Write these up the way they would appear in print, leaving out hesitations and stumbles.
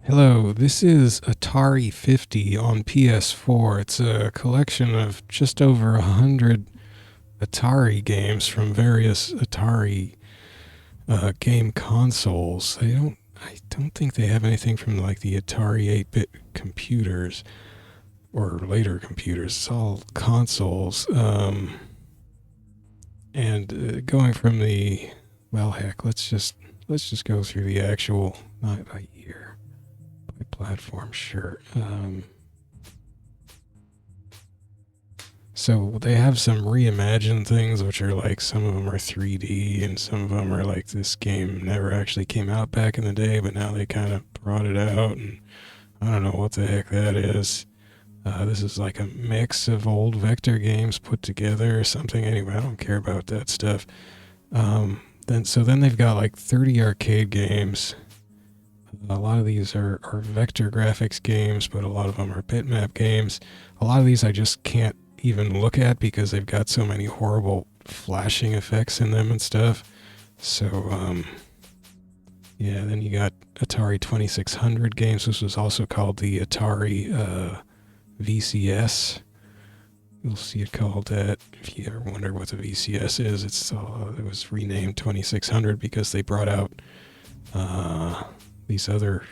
Hello, this is Atari 50 on PS4. It's a collection of just over 100 Atari games from various Atari game consoles. I don't think they have anything from like the Atari 8-bit computers or later computers. It's all consoles. And going from the, well, heck, let's just go through the actual, not by year, by platform, sure. So they have some reimagined things, which are like some of them are 3D and some of them are like this game never actually came out back in the day, but now they kind of brought it out, and I don't know what the heck that is. This is like a mix of old vector games put together or something. Anyway, I don't care about that stuff. Then they've got like 30 arcade games. A lot of these are vector graphics games, but a lot of them are bitmap games. A lot of these I just can't even look at because they've got so many horrible flashing effects in them and stuff. So, yeah, then you got Atari 2600 games. This was also called the Atari VCS. You'll see it called that. If you ever wonder what the VCS is, it was renamed 2600 because they brought out these other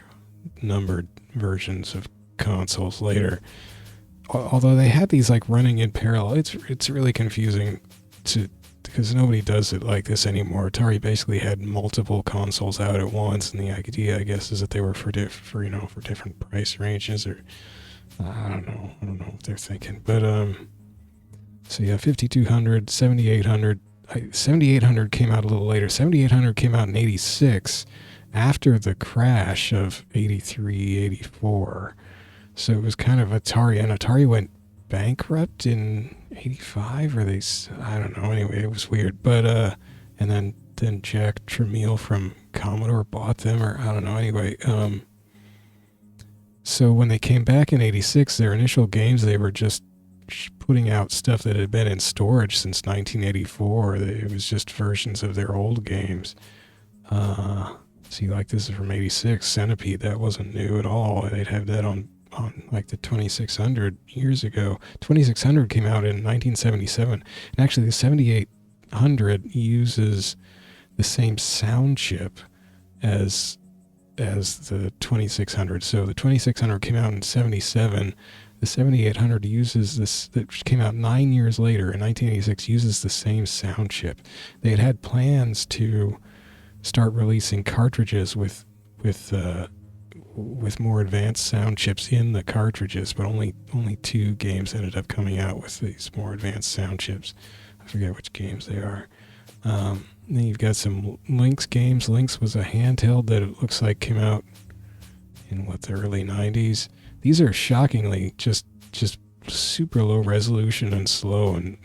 numbered versions of consoles later. Although they had these like running in parallel, it's really confusing because nobody does it like this anymore. Atari basically had multiple consoles out at once, and the idea, I guess, is that they were for different price ranges, or I don't know what they're thinking. But so yeah, 5200, 7800. 7800 came out a little later. 7800 came out in 86 after the crash of 83, 84. So it was kind of Atari, and Atari went bankrupt in 85, or I don't know, anyway, it was weird. But, and then Jack Tramiel from Commodore bought them, or I don't know, anyway. So when they came back in 86, their initial games, they were just putting out stuff that had been in storage since 1984. It was just versions of their old games. See, like this is from 86, Centipede, that wasn't new at all. They'd have that on like the 2600 years ago. 2600 came out in 1977, and actually the 7800 uses the same sound chip as the 2600. So the 2600 came out in 77. The 7800 uses this, that came out 9 years later in 1986, uses the same sound chip. They had plans to start releasing cartridges with more advanced sound chips in the cartridges, but only 2 games ended up coming out with these more advanced sound chips. I forget which games they are. Then you've got some Lynx games. Lynx was a handheld that it looks like came out in the early 90s. These are shockingly just super low resolution and slow and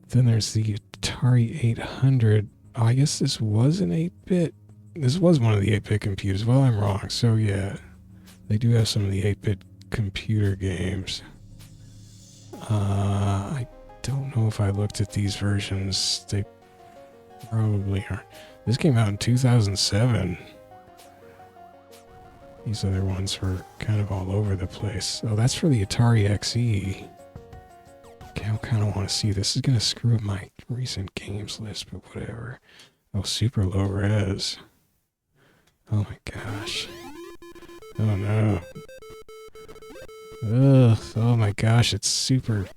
then there's the Atari 800. Oh, I guess this was an 8-bit. This was one of the 8-bit computers. Well, I'm wrong. So yeah, they do have some of the 8-bit computer games. I don't know if I looked at these versions. They probably aren't. This came out in 2007. These other ones were kind of all over the place. Oh, that's for the Atari XE. Okay, I kind of want to see this. This is going to screw up my recent games list, but whatever. Oh, super low res. Oh my gosh. Oh no. Ugh. Oh my gosh, it's super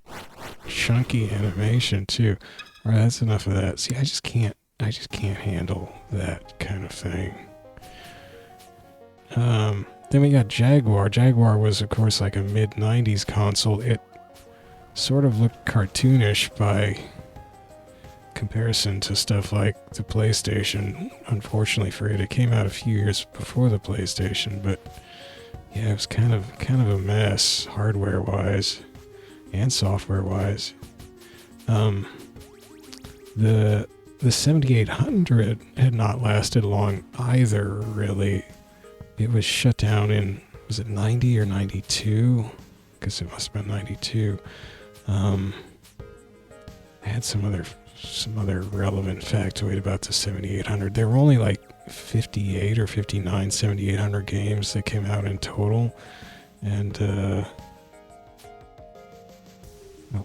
chunky animation too. Alright, that's enough of that. See, I just can't handle that kind of thing. Then we got Jaguar. Jaguar was, of course, like a mid-90s console. It sort of looked cartoonish by comparison to stuff like the PlayStation. Unfortunately for it came out a few years before the PlayStation, but yeah, it was kind of a mess, hardware-wise and software-wise. The 7800 had not lasted long either, really. It was shut down in, was it 90 or 92? Because it must have been 92. Had some other some other relevant factoid about the 7800. There were only like 58 or 59 7800 games that came out in total. And,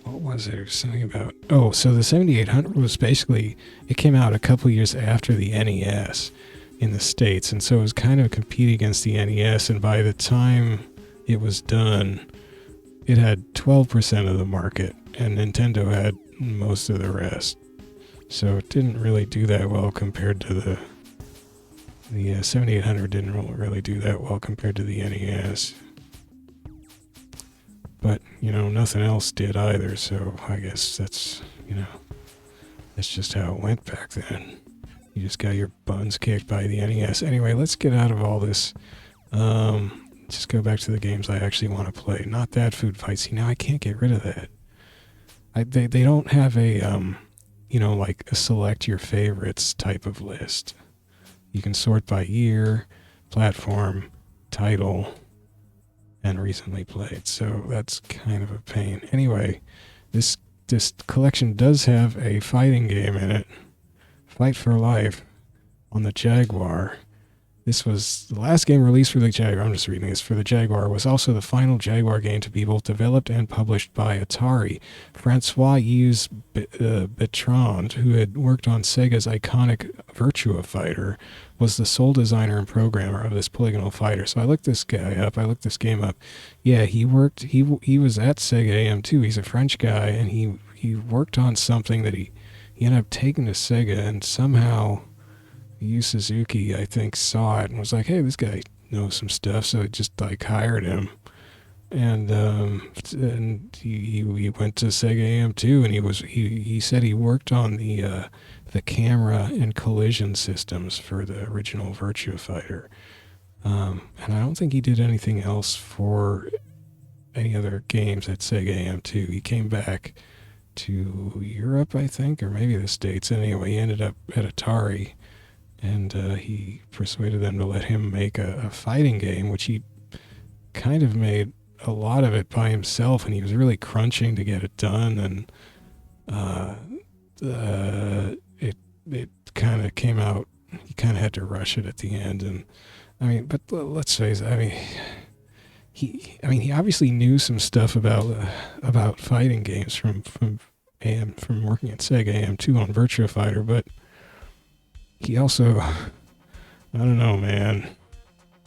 what was it? There was something about... Oh, so the 7800 was basically... It came out a couple years after the NES in the States. And so it was kind of competing against the NES. And by the time it was done, it had 12% of the market. And Nintendo had most of the rest. So it didn't really do that well compared to the 7800 didn't really do that well compared to the NES. But, you know, nothing else did either, so I guess that's, you know, that's just how it went back then. You just got your buns kicked by the NES. Anyway, let's get out of all this. Just go back to the games I actually want to play. Not that Food Fight. See, now I can't get rid of that. They don't have a, you know, like a select your favorites type of list. You can sort by year, platform, title, and recently played. So that's kind of a pain. Anyway, this collection does have a fighting game in it. Fight for Life on the Jaguar. This was the last game released for the Jaguar. I'm just reading this. For the Jaguar was also the final Jaguar game to be both developed and published by Atari. Francois-Yves Bertrand, who had worked on Sega's iconic Virtua Fighter, was the sole designer and programmer of this polygonal fighter. So I looked this guy up. I looked this game up. Yeah, he worked. He was at Sega AM2. He's a French guy, and he worked on something that he ended up taking to Sega, and somehow Yu Suzuki, I think, saw it and was like, hey, this guy knows some stuff, so it just like hired him. And he went to Sega AM2, and he said he worked on the camera and collision systems for the original Virtua Fighter. And I don't think he did anything else for any other games at Sega AM2. He came back to Europe, I think, or maybe the States. Anyway, he ended up at Atari. And he persuaded them to let him make a fighting game, which he kind of made a lot of it by himself, and he was really crunching to get it done. And it kind of came out. He kind of had to rush it at the end. And I mean, but let's face it. He obviously knew some stuff about fighting games from working at Sega AM2 on Virtua Fighter, but he also, I don't know, man.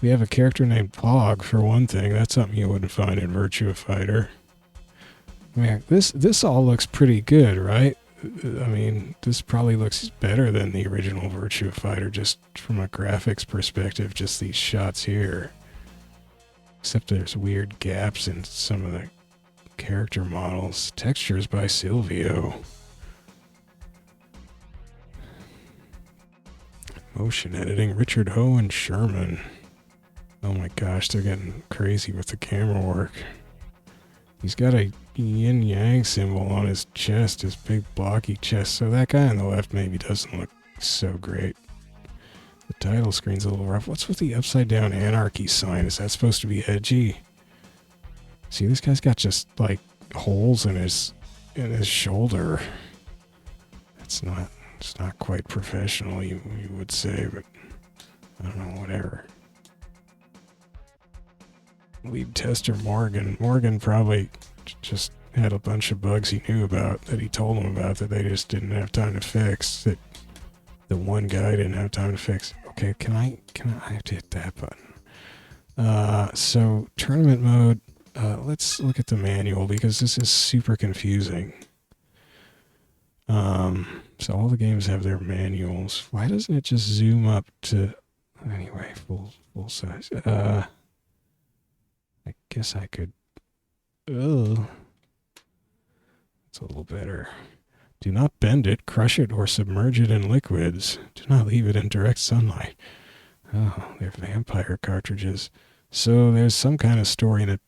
We have a character named Pog, for one thing. That's something you wouldn't find in Virtua Fighter. I mean, this all looks pretty good, right? I mean, this probably looks better than the original Virtua Fighter, just from a graphics perspective, just these shots here. Except there's weird gaps in some of the character models. Textures by Silvio. Motion editing, Richard Ho and Sherman. Oh my gosh, they're getting crazy with the camera work. He's got a yin-yang symbol on his chest, his big blocky chest, so that guy on the left maybe doesn't look so great. The title screen's a little rough. What's with the upside-down anarchy sign? Is that supposed to be edgy? See, this guy's got just, like, holes in his shoulder. It's not quite professional, you would say, but I don't know, whatever. Lead tester Morgan probably just had a bunch of bugs he knew about that he told them about that they just didn't have time to fix, that the one guy didn't have time to fix. Okay, I have to hit that button. So tournament mode, let's look at the manual because this is super confusing. So all the games have their manuals. Why doesn't it just zoom up to, anyway, full size? I guess I could, it's a little better. Do not bend it, crush it, or submerge it in liquids. Do not leave it in direct sunlight. Oh, they're vampire cartridges. So there's some kind of story in a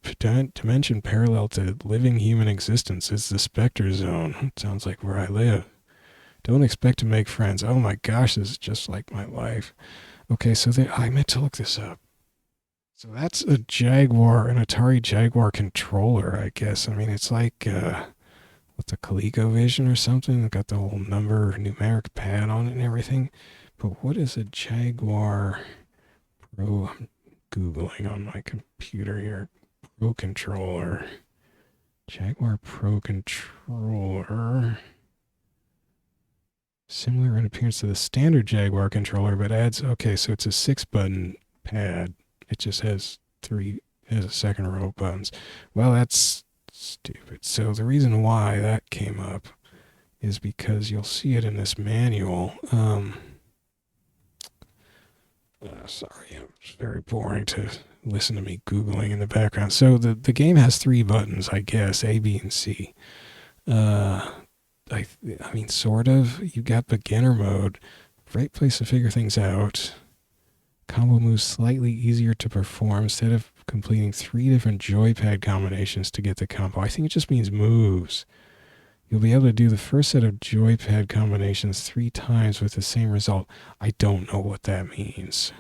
dimension parallel to living human existence. It's the Spectre Zone. It sounds like where I live. Don't expect to make friends. Oh my gosh, this is just like my life. Okay, so I meant to look this up. So that's a Jaguar, an Atari Jaguar controller, I guess. I mean, it's like, what's a ColecoVision or something. It's got the whole number numeric pad on it and everything. But what is a Jaguar Pro? I'm Googling on my computer here. Pro controller. Jaguar Pro controller. Similar in appearance to the standard Jaguar controller, but adds, okay, so it's a 6-button pad. It just has a second row of buttons. Well, that's stupid. So the reason why that came up is because you'll see it in this manual. Sorry, it's very boring to listen to me Googling in the background. So the game has 3 buttons, I guess, A, B, and C. I mean, sort of. You've got beginner mode. Great place to figure things out. Combo moves slightly easier to perform instead of completing 3 different joypad combinations to get the combo. I think it just means moves. You'll be able to do the first set of joypad combinations 3 times with the same result. I don't know what that means.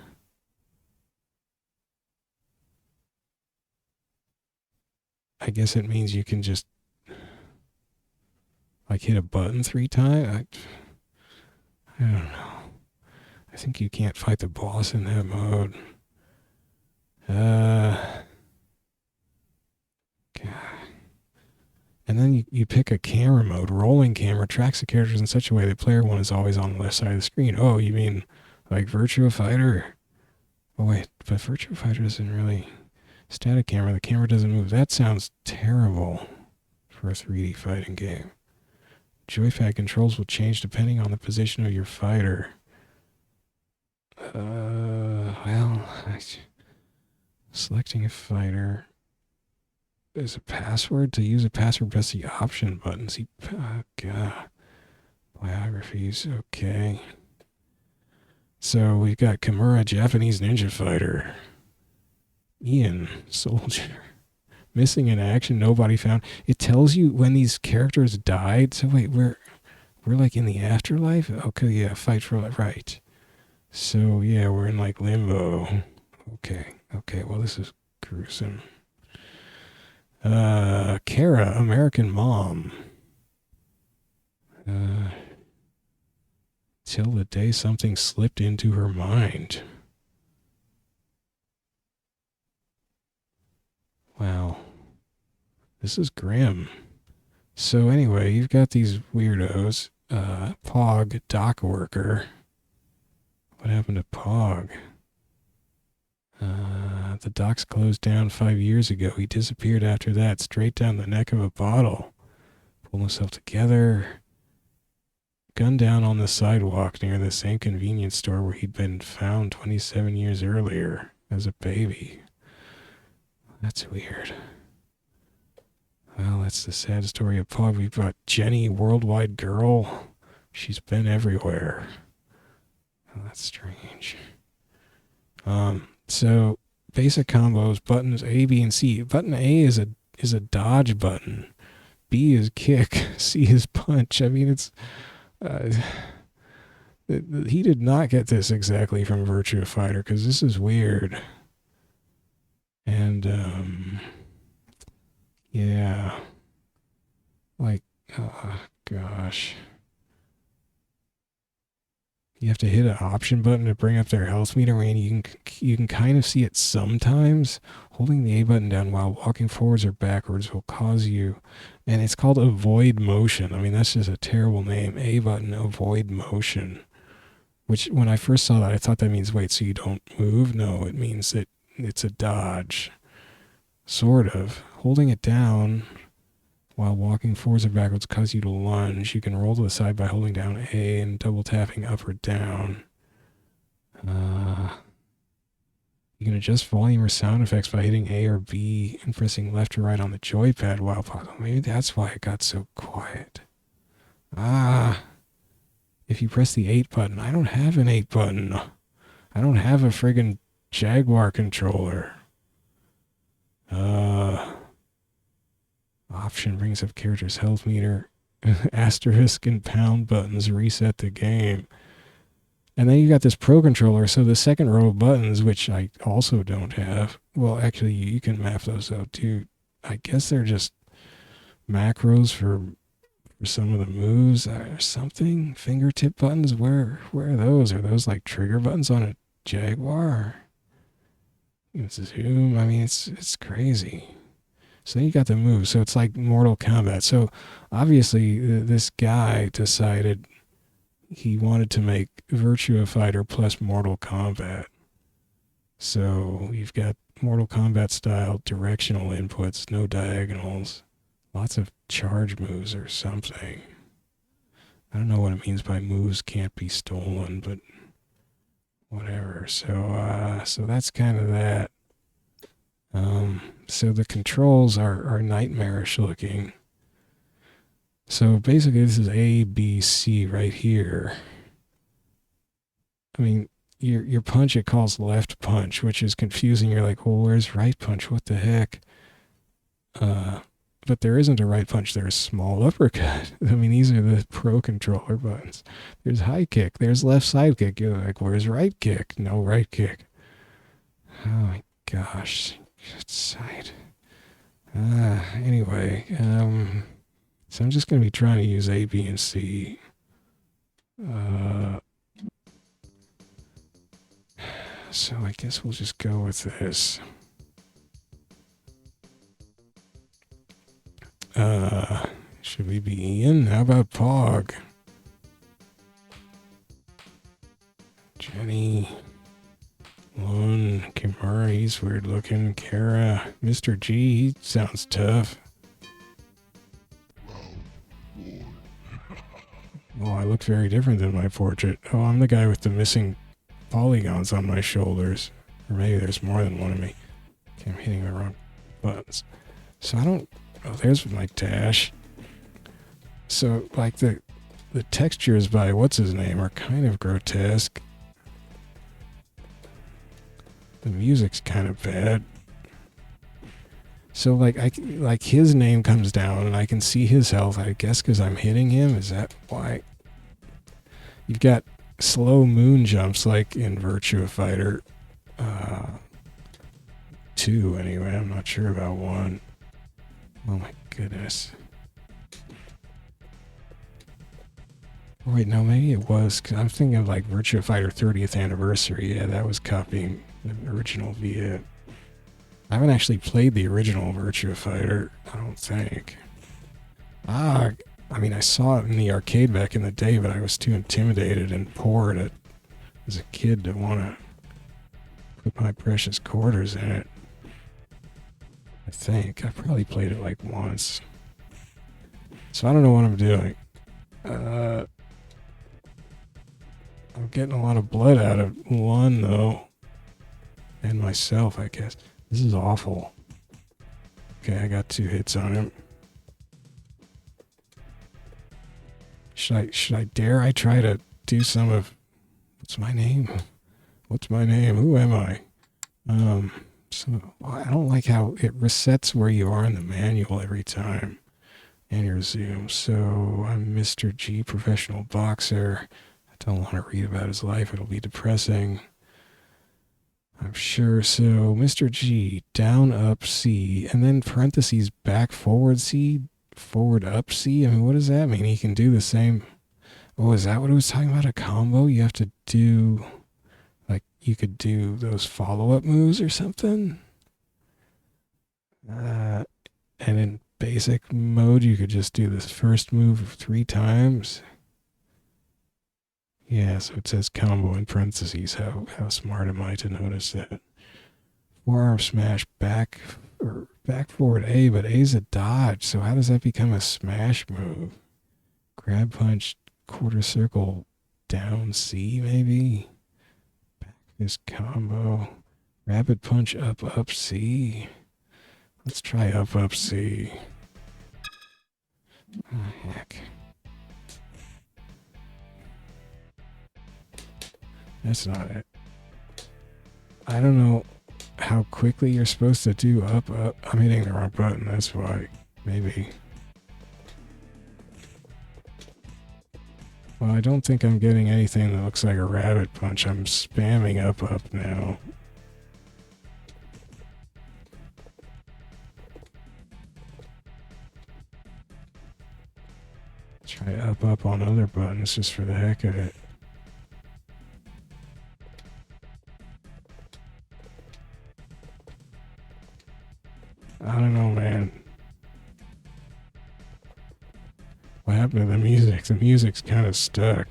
I guess it means you can just like hit a button 3 times. I don't know. I think you can't fight the boss in that mode. And then you pick a camera mode. Rolling camera tracks the characters in such a way that player 1 is always on the left side of the screen. Oh, you mean like Virtua Fighter? Oh wait, but Virtua Fighter isn't really static camera. The camera doesn't move. That sounds terrible for a 3D fighting game. Joypad controls will change depending on the position of your fighter. Selecting a fighter. There's a password. To use a password, press the option button. See, God. Biographies, okay. So we've got Kimura, Japanese ninja fighter. Ian, soldier. Missing in action, nobody found. It tells you when these characters died. So wait, we're like in the afterlife? Okay, yeah, fight for life, right. So yeah, we're in like limbo. Okay, well this is gruesome. Kara, American mom. Till the day something slipped into her mind. Wow. This is grim. So anyway, you've got these weirdos. Pog, dock worker. What happened to Pog? The docks closed down 5 years ago. He disappeared after that, straight down the neck of a bottle. Pulled himself together. Gunned down on the sidewalk near the same convenience store where he'd been found 27 years earlier as a baby. That's weird. Well, that's the sad story of Pog. We've got Jenny, worldwide girl. She's been everywhere. Oh, that's strange. So basic combos, buttons A, B, and C. Button A is a dodge button. B is kick. C is punch. I mean, it's he did not get this exactly from Virtua Fighter because this is weird. And yeah, like, oh gosh. You have to hit an option button to bring up their health meter, and you can kind of see it sometimes. Holding the A button down while walking forwards or backwards will cause you, and it's called avoid motion. I mean, that's just a terrible name. A button, avoid motion. Which, when I first saw that, I thought that means, wait, so you don't move? No, it means that it's a dodge. Sort of. Holding it down while walking forwards or backwards cause you to lunge. You can roll to the side by holding down A and double tapping up or down. You can adjust volume or sound effects by hitting A or B and pressing left or right on the joypad while pausing. Maybe that's why it got so quiet. If you press the 8 button, I don't have an 8 button. I don't have a friggin' Jaguar controller. Option brings up character's health meter. Asterisk and pound buttons reset the game. And then you got this Pro controller, so the second row of buttons, which I also don't have. Well, actually, you can map those out too. I guess they're just macros for for some of the moves or something. Fingertip buttons. Where are those? Are those like trigger buttons on a Jaguar? It's zoom. I mean, it's crazy. So then you got the moves. So it's like Mortal Kombat. So obviously this guy decided he wanted to make Virtua Fighter plus Mortal Kombat. So you've got Mortal Kombat style directional inputs, no diagonals, lots of charge moves or something. I don't know what it means by moves can't be stolen, but whatever. So that's kind of that. So the controls are nightmarish looking. So basically this is A, B, C right here. I mean, your punch it calls left punch, which is confusing. You're like, well, where's right punch? What the heck? But there isn't a right punch. There's small uppercut. I mean, these are the pro controller buttons. There's high kick. There's left side kick. You're like, where's right kick? No right kick. Oh my gosh. Side. Anyway, so I'm just going to be trying to use A, B, and C. So I guess we'll just go with this. Should we be Ian? How about Pog? Jenny. Lone. Kimura, he's weird looking. Kara. Mr. G, he sounds tough. Oh, I look very different than my portrait. Oh, I'm the guy with the missing polygons on my shoulders. Or maybe there's more than one of me. Okay, I'm hitting the wrong buttons. So I don't... Oh, there's my dash. So, like, the textures by what's-his-name are kind of grotesque. The music's kind of bad. So, like his name comes down and I can see his health, I guess because I'm hitting him. Is that why? You've got slow moon jumps like in Virtua Fighter 2 anyway. I'm not sure about 1. Oh my goodness. Wait, no, maybe it was, because I'm thinking of like Virtua Fighter 30th Anniversary. Yeah, that was copying the original via... I haven't actually played the original Virtua Fighter, I don't think. I mean, I saw it in the arcade back in the day, but I was too intimidated and poor as a kid to want to put my precious quarters in it. I think. I probably played it like once. So I don't know what I'm doing. I'm getting a lot of blood out of one, though. And myself, I guess. This is awful. Okay, I got 2 hits on him. Should I dare I try to do some of... What's my name? What's my name? Who am I? So I don't like how it resets where you are in the manual every time. And your zoom. So I'm Mr. G, professional boxer. I don't want to read about his life. It'll be depressing. I'm sure. So Mr. G, down, up, C, and then parentheses, back, forward, C, forward, up, C. I mean, what does that mean? He can do the same. Oh, is that what it was talking about? A combo? You have to do, like, you could do those follow-up moves or something? And in basic mode, you could just do this first move 3 times. Yeah, so it says combo in parentheses. How smart am I to notice that? Forearm smash back forward A, but A's a dodge. So how does that become a smash move? Grab punch, quarter circle, down C maybe? Back fist combo. Rapid punch up C. Let's try up C. Oh, heck. That's not it. I don't know how quickly you're supposed to do up. I'm hitting the wrong button, that's why. Maybe. Well, I don't think I'm getting anything that looks like a rabbit punch. I'm spamming up now. I up on other buttons just for the heck of it. I don't know, man. What happened to the music? The music's kind of stuck.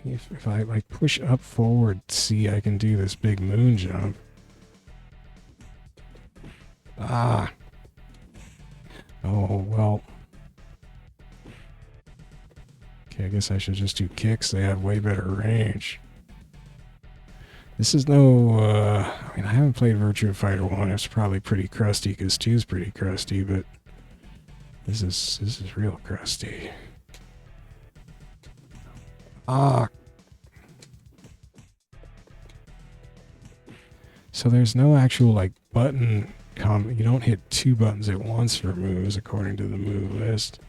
If I like push up forward, see, I can do this big moon jump. Ah. Oh, well. Okay, I guess I should just do kicks. They have way better range. This is no, I mean, I haven't played Virtua Fighter 1. It's probably pretty crusty because 2's pretty crusty, but this is real crusty. Ah. So there's no actual, like, button you don't hit 2 buttons at once for moves, according to the move list.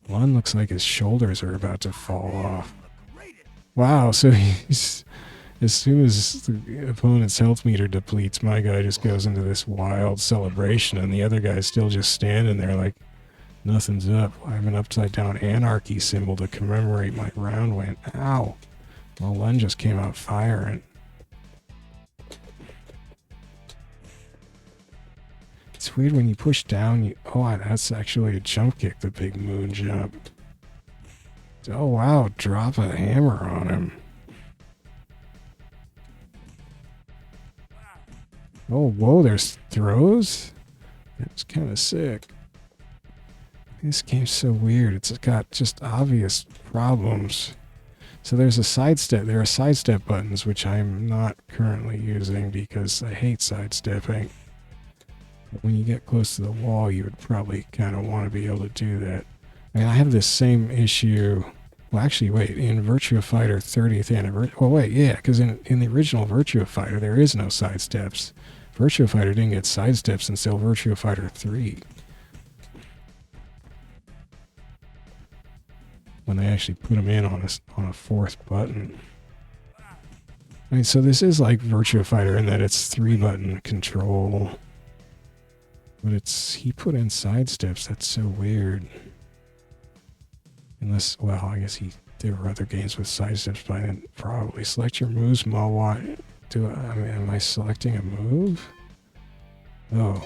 One looks like his shoulders are about to fall off. Wow, so he's... As soon as the opponent's health meter depletes, my guy just goes into this wild celebration, and the other guy's still just standing there like nothing's up. I have an upside-down anarchy symbol to commemorate my round win. Ow! Well, Len just came out firing. It's weird when you push down, oh, that's actually a jump kick, the big moon jump. Oh, wow, drop a hammer on him. Oh, whoa, there's throws? That's kind of sick. This game's so weird. It's got just obvious problems. So there's a sidestep. There are sidestep buttons, which I'm not currently using because I hate sidestepping. But when you get close to the wall, you would probably kind of want to be able to do that. I mean, I have this same issue. Well, actually, wait. In Virtua Fighter 30th Anniversary... Well, wait, yeah, because in the original Virtua Fighter, there is no sidesteps. Virtua Fighter didn't get sidesteps until Virtua Fighter 3. When they actually put them in on a fourth button. I mean, so this is like Virtua Fighter in that it's 3-button control. But he put in sidesteps. That's so weird. Unless, well, I guess there were other games with sidesteps, but I didn't probably select your moves while I mean, am I selecting a move? Oh.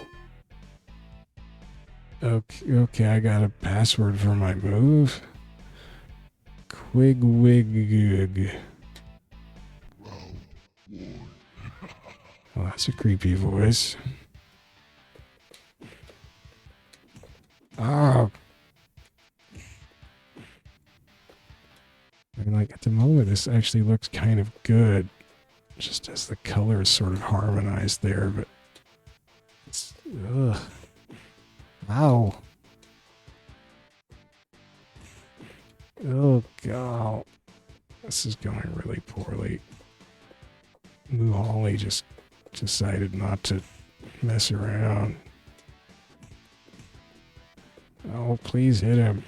Okay, I got a password for my move. Quigwig. Oh, that's a creepy voice. Oh. I mean, like, at the moment, this actually looks kind of good. Just as the colors sort of harmonized there, but it's... Ugh. Ow. Oh, God. This is going really poorly. Holly just decided not to mess around. Oh, please hit him.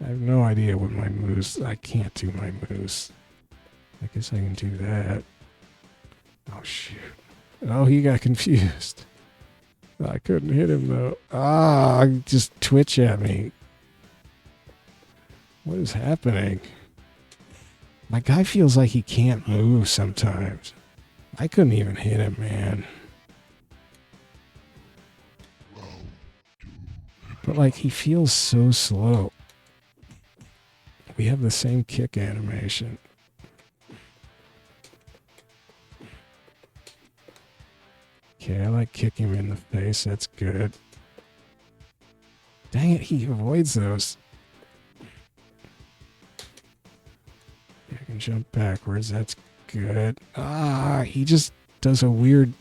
I have no idea what my moves... I can't do my moves. I guess I can do that. Oh, shoot. Oh, he got confused. I couldn't hit him, though. Ah, just twitch at me. What is happening? My guy feels like he can't move sometimes. I couldn't even hit him, man. But, like, he feels so slow. We have the same kick animation. Okay, I like kicking him in the face. That's good. Dang it, he avoids those. I can jump backwards. That's good. Ah, he just does a weird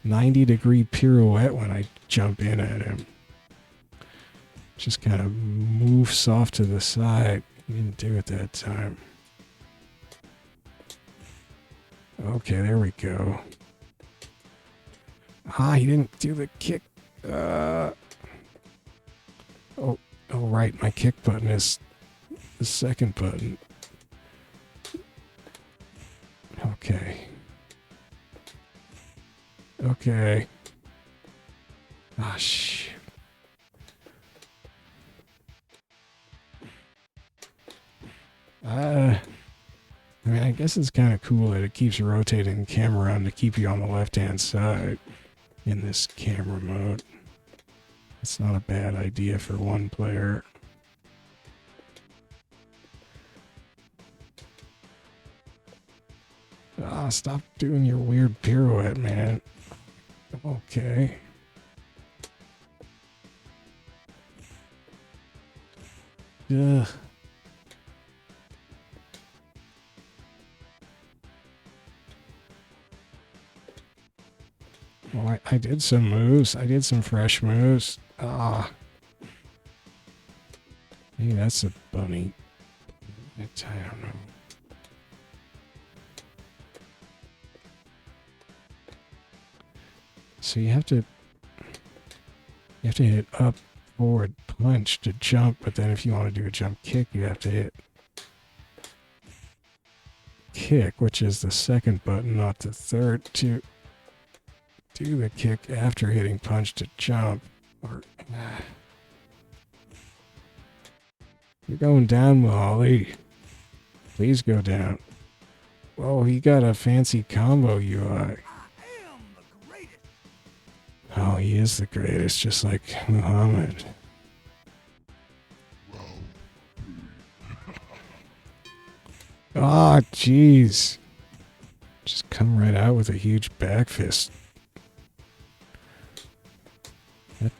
90-degree pirouette when I jump in at him. Just kind of moves off to the side. He didn't do it that time. Okay, there we go. Ah, he didn't do the kick. Oh, right. My kick button is the second button. Okay. Okay. Ah, shit. I mean, I guess it's kind of cool that it keeps rotating the camera around to keep you on the left-hand side in this camera mode. It's not a bad idea for one player. Ah, stop doing your weird pirouette, man. Okay. Ugh. Well, I did some moves. I did some fresh moves. Ah. Maybe that's a bunny. I don't know. So you have to hit up, forward, punch to jump, but then if you want to do a jump kick, you have to hit kick, which is the second button, not the third, to do the kick after hitting punch to jump. Or you're going down, Golly. Please go down. Whoa, he got a fancy combo UI. Oh, he is the greatest, just like Muhammad. Ah, jeez. Just come right out with a huge back fist. That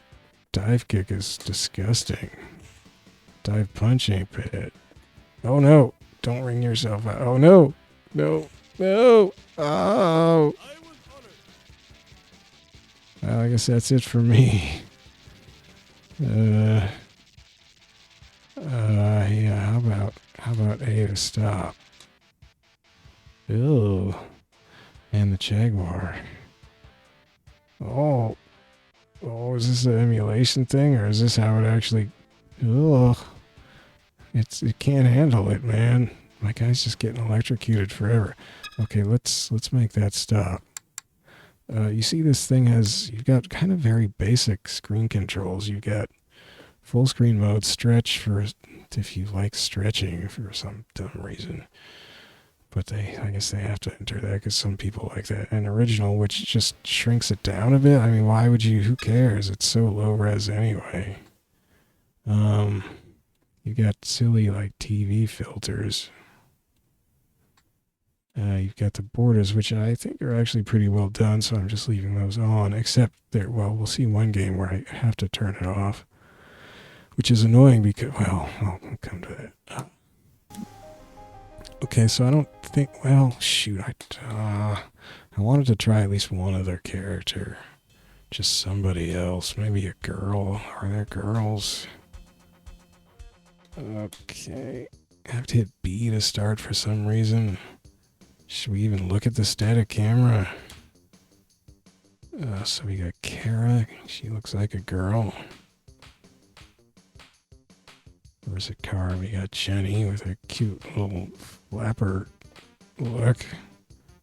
dive kick is disgusting. Dive punch ain't bad. Oh no! Don't ring yourself out. Oh no! No! No! Oh! Well, I guess that's it for me. Yeah, how about A to stop? Ew. And the Jaguar. Oh. Oh, is this an emulation thing, or is this how it actually... Ugh. It can't handle it, man. My guy's just getting electrocuted forever. Okay, let's make that stop. You see this thing has... You've got kind of very basic screen controls. You've got full screen mode, stretch for... if you like stretching for some dumb reason. But I guess they have to enter that because some people like that. And original, which just shrinks it down a bit. I mean, why would you? Who cares? It's so low res anyway. You got silly like TV filters. You've got the borders, which I think are actually pretty well done. So I'm just leaving those on. Except there, well, we'll see one game where I have to turn it off, which is annoying because, well, I'll come to that. Okay, so I don't think... Well, shoot, I wanted to try at least one other character. Just somebody else. Maybe a girl. Are there girls? Okay. I have to hit B to start for some reason. Should we even look at the static camera? So we got Kara. She looks like a girl. Where's a car? We got Jenny with a cute little flapper look.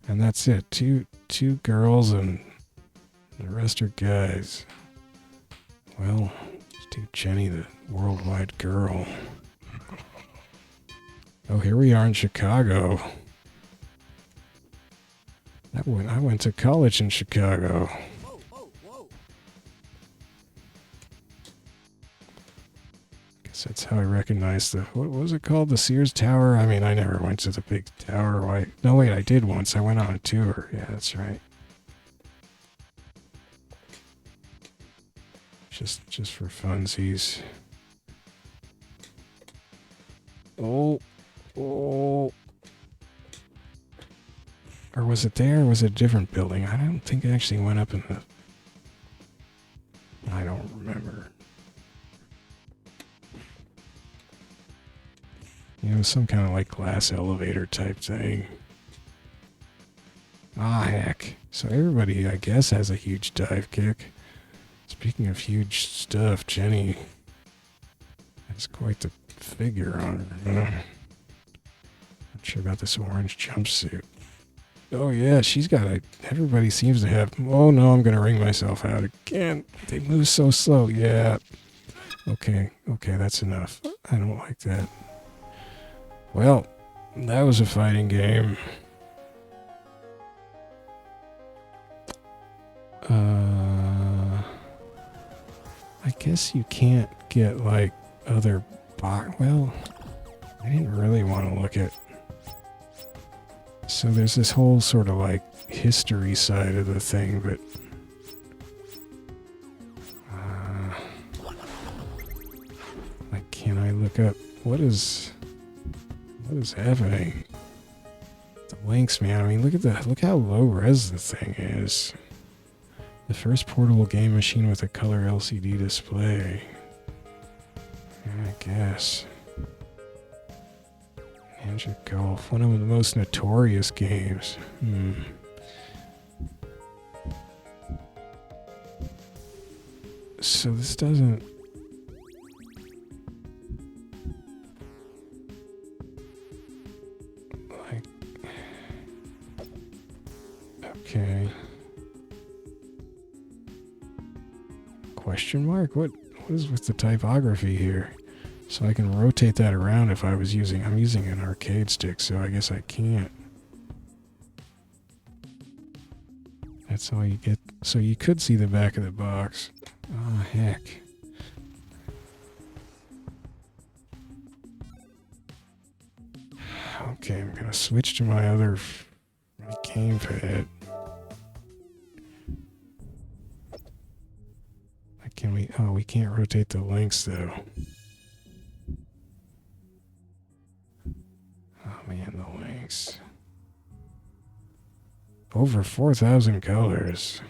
And that's it. Two girls and the rest are guys. Well, let's do Jenny, the worldwide girl. Oh, here we are in Chicago. I went to college in Chicago. That's how I recognize the... What was it called? The Sears Tower? I mean, I never went to the big tower. No, wait, I did once. I went on a tour. Yeah, that's right. Just for funsies. Oh. Oh. Or was it there? Or was it a different building? I don't think I actually went up in the... I don't remember. You know, some kind of like glass elevator type thing. Ah, heck. So everybody, I guess, has a huge dive kick. Speaking of huge stuff, Jenny has quite the figure on her. Not sure about this orange jumpsuit. Oh yeah, she's got a. Everybody seems to have. Oh no, I'm gonna ring myself out again. They move so slow. Yeah. Okay, that's enough. I don't like that. Well, that was a fighting game. I guess you can't get like other well, I didn't really want to look at. So there's this whole sort of like history side of the thing, but like, can I look up what is happening? The links, man. I mean, look how low res the thing is. The first portable game machine with a color LCD display. Yeah, I guess. Ninja Golf, one of the most notorious games. So this doesn't... like... Okay. Question mark? What is with the typography here? So I can rotate that around if I was using... I'm using an arcade stick, so I guess I can't. That's all you get. So you could see the back of the box. Oh, heck. Okay, I'm gonna switch to my other gamepad. Can we... Oh, we can't rotate the links, though. Oh, man, the links. Over 4,000 colors.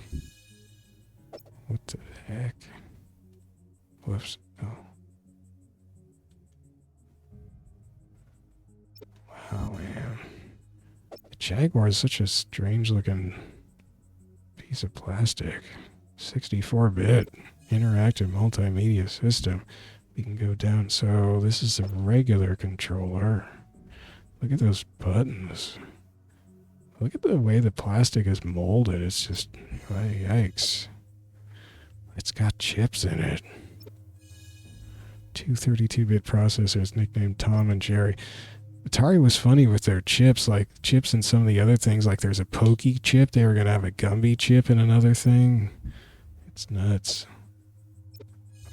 What the heck? Whoops. Oh. Wow, man. The Jaguar is such a strange looking piece of plastic. 64-bit interactive multimedia system. We can go down. So this is a regular controller. Look at those buttons. Look at the way the plastic is molded. It's just, yikes. It's got chips in it. Two 32-bit processors nicknamed Tom and Jerry. Atari was funny with their chips, like chips in some of the other things. Like there's a Pokey chip. They were going to have a Gumby chip in another thing. It's nuts. A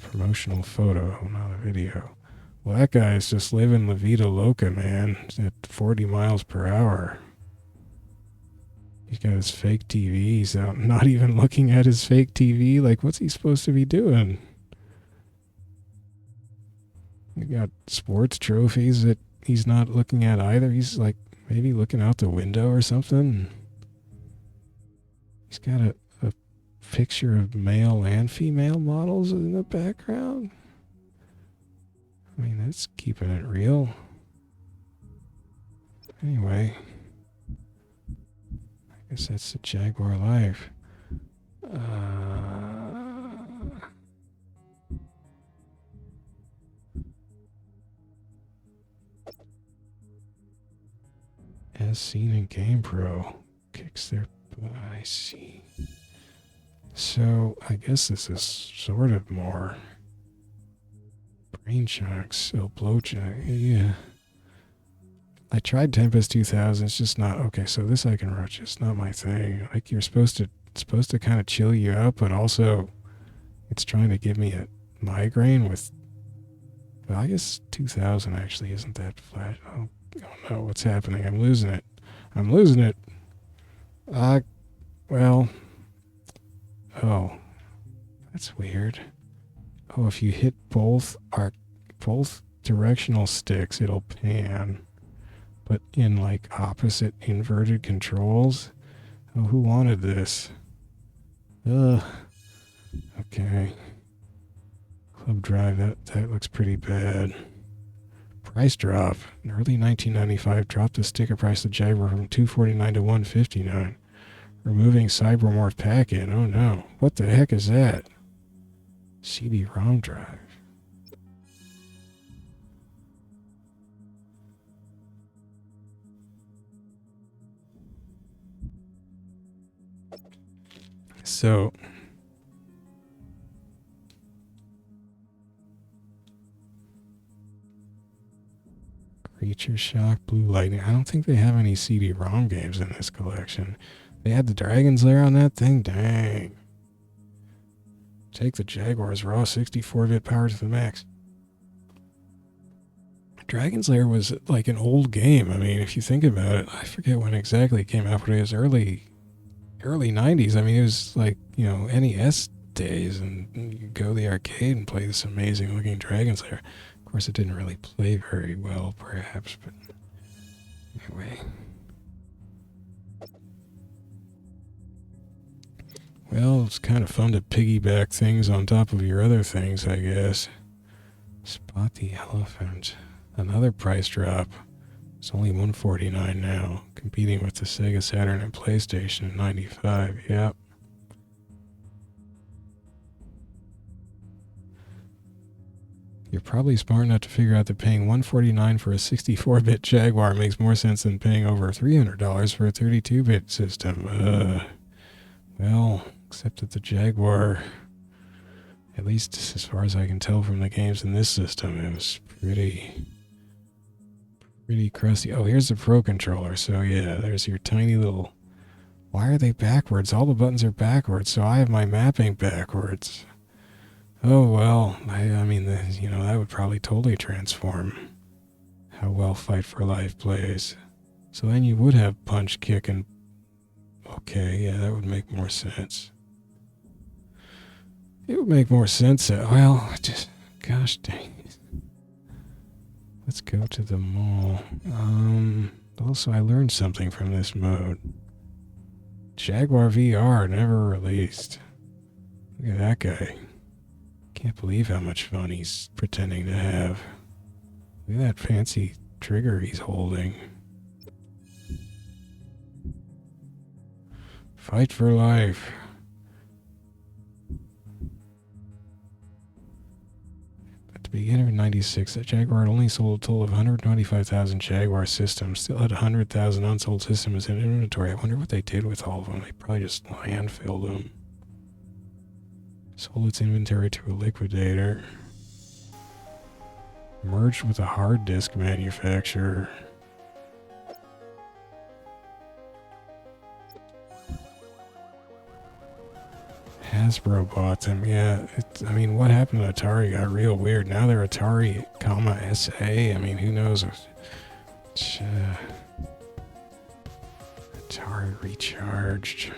promotional photo, not a video. Well, that guy is just living La Vida Loca, man, at 40 miles per hour. He's got his fake TV. He's out not even looking at his fake TV. Like, what's he supposed to be doing? We got sports trophies that he's not looking at either. He's like maybe looking out the window or something. He's got a picture of male and female models in the background. I mean, that's keeping it real. Anyway, I guess that's the Jaguar life. As seen in GamePro. Kicks their... I see. So, I guess this is sort of more... brain chunks. Oh, blow chunk. Yeah. I tried Tempest 2000. It's just not... Okay, so this I can rush. It's not my thing. Like, you're supposed to kind of chill you out, but also it's trying to give me a migraine with... Well, I guess 2000 actually isn't that flat. Oh no, what's happening? I'm losing it. Well... Oh. That's weird. Oh, if you hit both directional sticks, it'll pan. But in like opposite inverted controls? Oh, who wanted this? Ugh. Okay. Club Drive, that looks pretty bad. Price drop. In early 1995, dropped the sticker price of Jaguar from $249 to $159. Removing Cybermorph packet. Oh no. What the heck is that? CD-ROM drive. So Creature Shock, Blue Lightning. I don't think they have any CD-ROM games in this collection. They had the Dragon's Lair on that thing? Dang. Take the Jaguar's raw 64-bit power to the max. Dragon's Lair was like an old game. I mean, if you think about it, I forget when exactly it came out, but it was early 90s. I mean, it was like, you know, NES days, and you could go to the arcade and play this amazing looking Dragon's Lair. Of course, it didn't really play very well, perhaps, but anyway. Well, it's kind of fun to piggyback things on top of your other things, I guess. Spot the Elephant. Another price drop. It's only $149 now, competing with the Sega Saturn and PlayStation in '95. Yep. You're probably smart enough to figure out that paying $149 for a 64-bit Jaguar makes more sense than paying over $300 for a 32-bit system. Well, except that the Jaguar, at least as far as I can tell from the games in this system, it was pretty crusty. Oh, here's the Pro Controller. So yeah, there's your tiny little... Why are they backwards? All the buttons are backwards, so I have my mapping backwards. Oh, well, I mean, you know, that would probably totally transform how well Fight for Life plays. So then you would have punch, kick, and... Okay, yeah, that would make more sense. It would make more sense. Well, just... Gosh dang it. Let's go to the mall. Also, I learned something from this mode. Jaguar VR never released. Look at that guy. Can't believe how much fun he's pretending to have. Look at that fancy trigger he's holding. Fight for Life. At the beginning of '96, that Jaguar had only sold a total of 125,000 Jaguar systems. Still had 100,000 unsold systems in inventory. I wonder what they did with all of them. They probably just landfilled them. Sold its inventory to a liquidator. Merged with a hard disk manufacturer. Hasbro bought them, yeah. I mean, what happened to Atari got real weird. Now they're Atari, SA. I mean, who knows? Atari Recharged.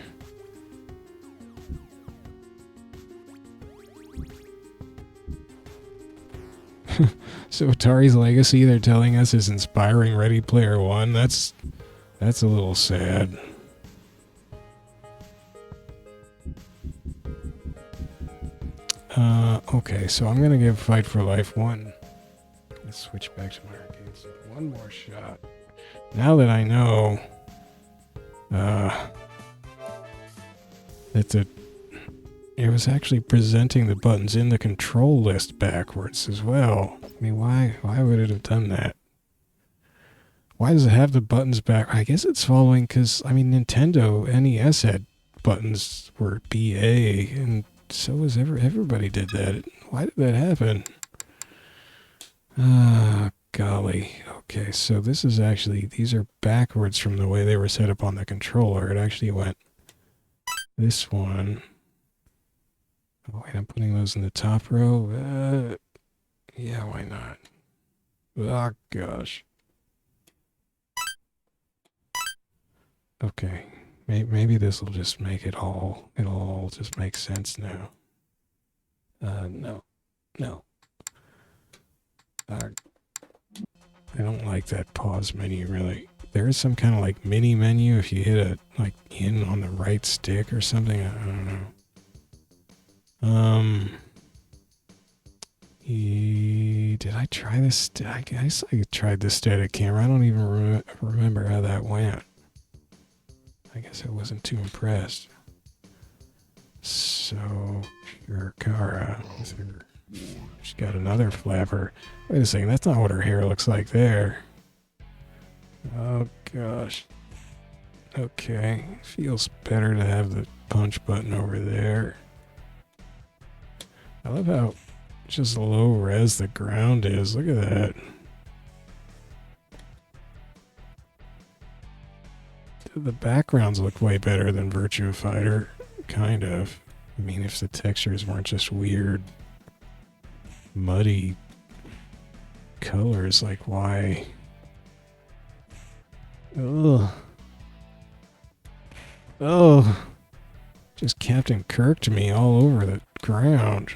So Atari's legacy, they're telling us, is inspiring Ready Player One. That's a little sad. Okay, so I'm gonna give Fight for Life one. Let's switch back to my arcades. One more shot. Now that I know that it was actually presenting the buttons in the control list backwards as well. I mean, why would it have done that? Why does it have the buttons back? I guess it's following because, I mean, Nintendo NES had buttons were BA, and so was everybody did that. Why did that happen? Golly. Okay, so this is actually, these are backwards from the way they were set up on the controller. It actually went this one. Oh, wait, I'm putting those in the top row. Yeah, why not? Oh, gosh. Okay, maybe this will just make it'll all just make sense now. No. I don't like that pause menu, really. There is some kind of like mini menu if you hit a like in on the right stick or something. I don't know. Did I try this? I guess I tried the static camera. I don't even remember how that went. I guess I wasn't too impressed. So, sure, Kara. She's got another flapper. Wait a second, that's not what her hair looks like there. Oh, gosh. Okay, feels better to have the punch button over there. I love how just low res the ground is. Look at that. The backgrounds look way better than Virtua Fighter, kind of. I mean, if the textures weren't just weird, muddy colors, like why? Ugh. Oh, just Captain Kirk to me all over the ground.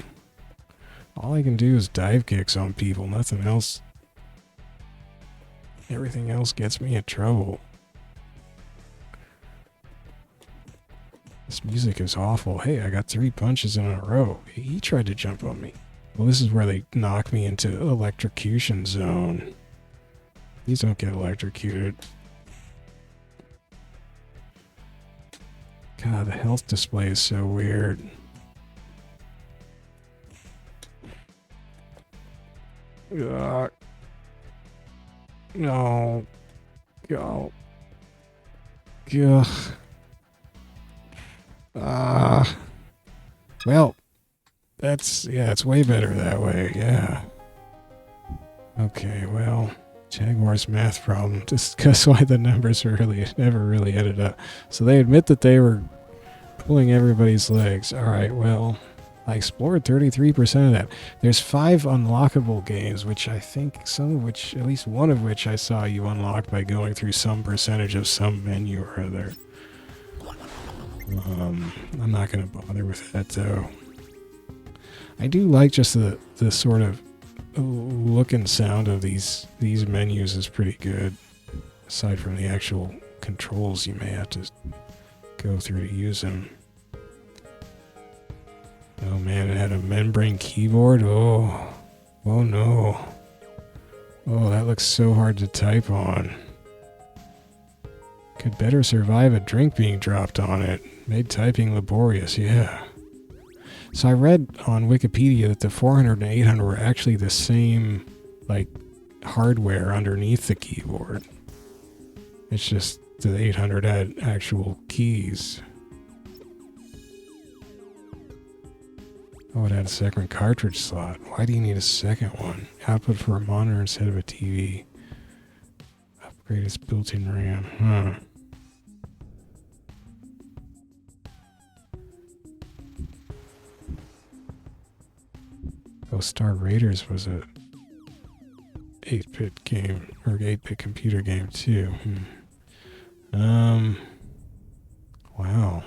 All I can do is dive kicks on people, nothing else. Everything else gets me in trouble. This music is awful. Hey, I got 3 punches in a row. He tried to jump on me. Well, this is where they knock me into electrocution zone. These don't get electrocuted. God, the health display is so weird. Ugh. No. Go. Ugh. Well, it's way better that way, yeah. Okay, well, Jaguar's math problem. Discuss why the numbers are never really added up. So they admit that they were pulling everybody's legs. Alright, well, I explored 33% of that. There's 5 unlockable games, which I think at least one of which I saw you unlock by going through some percentage of some menu or other. I'm not going to bother with that, though. I do like just the sort of look and sound of these menus is pretty good. Aside from the actual controls you may have to go through to use them. Oh man, it had a membrane keyboard? Oh no. Oh, that looks so hard to type on. Could better survive a drink being dropped on it. Made typing laborious, yeah. So I read on Wikipedia that the 400 and 800 were actually the same, like, hardware underneath the keyboard. It's just the 800 had actual keys. Oh, it had a second cartridge slot. Why do you need a second one? Output for a monitor instead of a TV. Upgrade its built-in RAM. Huh. Oh, Star Raiders was a 8-bit game, or 8-bit computer game too. Wow.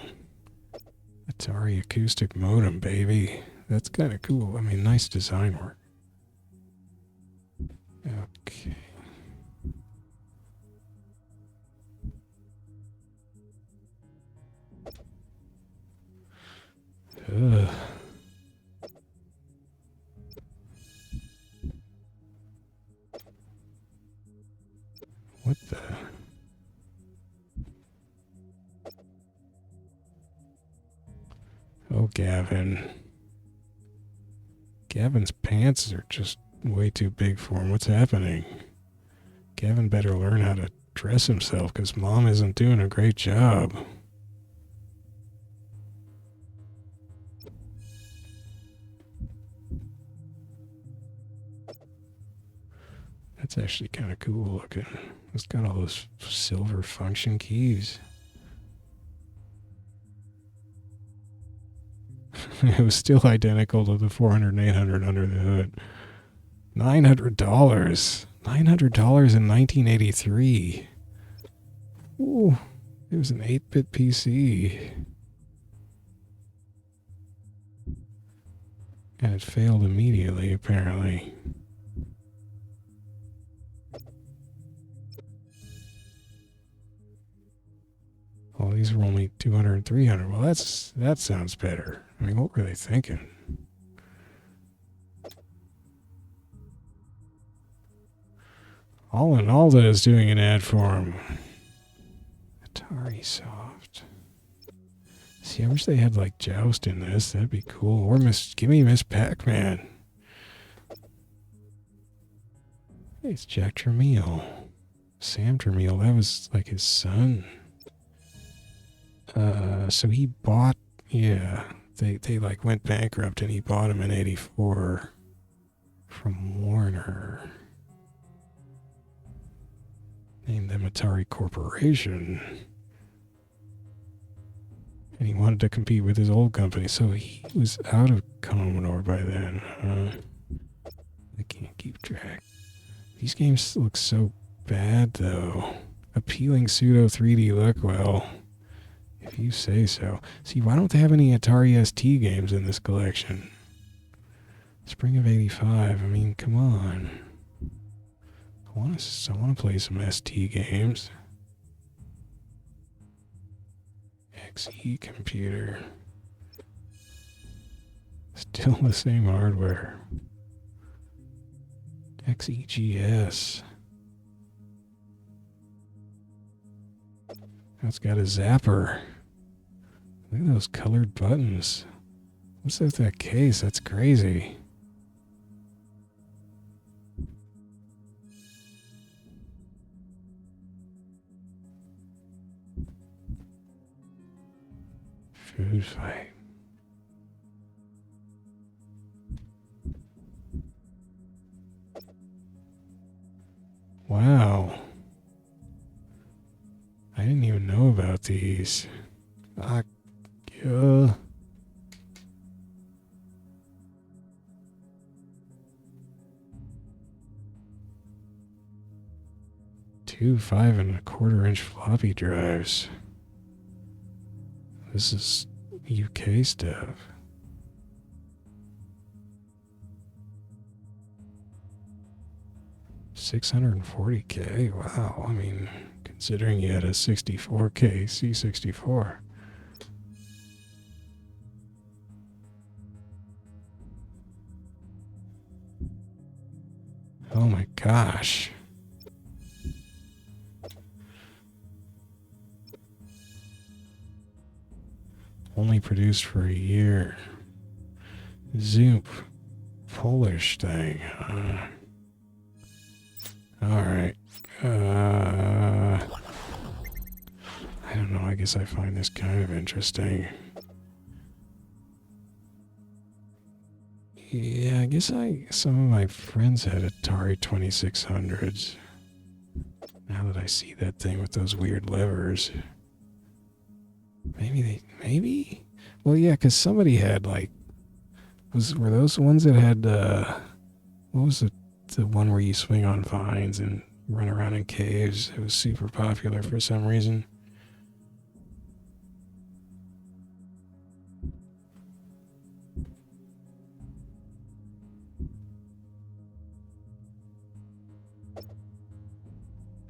Atari acoustic modem, baby. That's kind of cool. I mean, nice design work. Okay. Ugh. What the? Oh, Gavin. Gavin's pants are just way too big for him. What's happening? Gavin better learn how to dress himself because Mom isn't doing a great job. That's actually kind of cool looking. It's got all those silver function keys. It was still identical to the 400 and 800 under the hood. $900. $900 in 1983. Ooh, it was an 8-bit PC. And it failed immediately, apparently. Well, these were only 200 and 300. Well, that sounds better. I mean, what were they thinking? All in all, that is doing an ad for him. Atari Soft. See, I wish they had, like, Joust in this. That'd be cool. Or give me Miss Pac-Man. Hey, it's Jack Tramiel. Sam Tramiel, that was, like, his son. So he bought, yeah, they like went bankrupt and he bought him in 84 from Warner. Named them Atari Corporation. And he wanted to compete with his old company, so he was out of Commodore by then. I can't keep track. These games look so bad, though. Appealing pseudo 3D look, well, if you say so. See, why don't they have any Atari ST games in this collection? Spring of 85, I mean, come on. I want to play some ST games. XE computer. Still the same hardware. XEGS. It's got a zapper. Look at those colored buttons. What's with that case? That's crazy. Food fight. Wow. I didn't even know about these. Yeah. 2 5.25-inch floppy drives. This is UK stuff. $640K. Wow. I mean, considering you had a 64K C64. Oh my gosh. Only produced for a year. Zoop. Polish thing. Alright. I don't know. I guess I find this kind of interesting. Yeah, I guess some of my friends had Atari 2600s. Now that I see that thing with those weird levers. Maybe? Well, yeah, because somebody had, like, were those ones that had, what was the one where you swing on vines and run around in caves? It was super popular for some reason.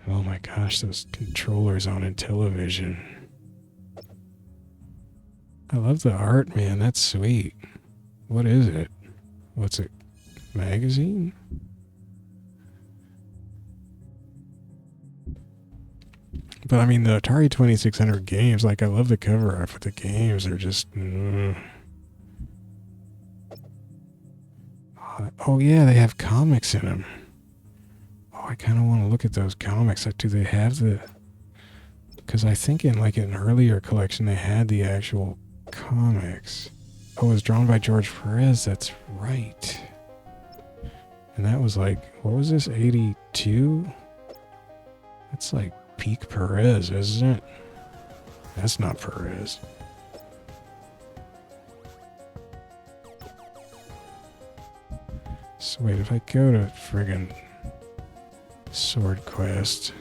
Oh my gosh, those controllers on Intellivision. I love the art, man. That's sweet. What is it? What's it? Magazine? But I mean, the Atari 2600 games, like, I love the cover art, but the games are just... Oh yeah, they have comics in them. Oh, I kind of want to look at those comics. Do they have the... Because I think in, like, an earlier collection, they had the actual comics. Oh, it was drawn by George Perez. That's right. And that was like, what was this, 82? That's like peak Perez, isn't it? That's not Perez. So wait, if I go to friggin' Sword Quest,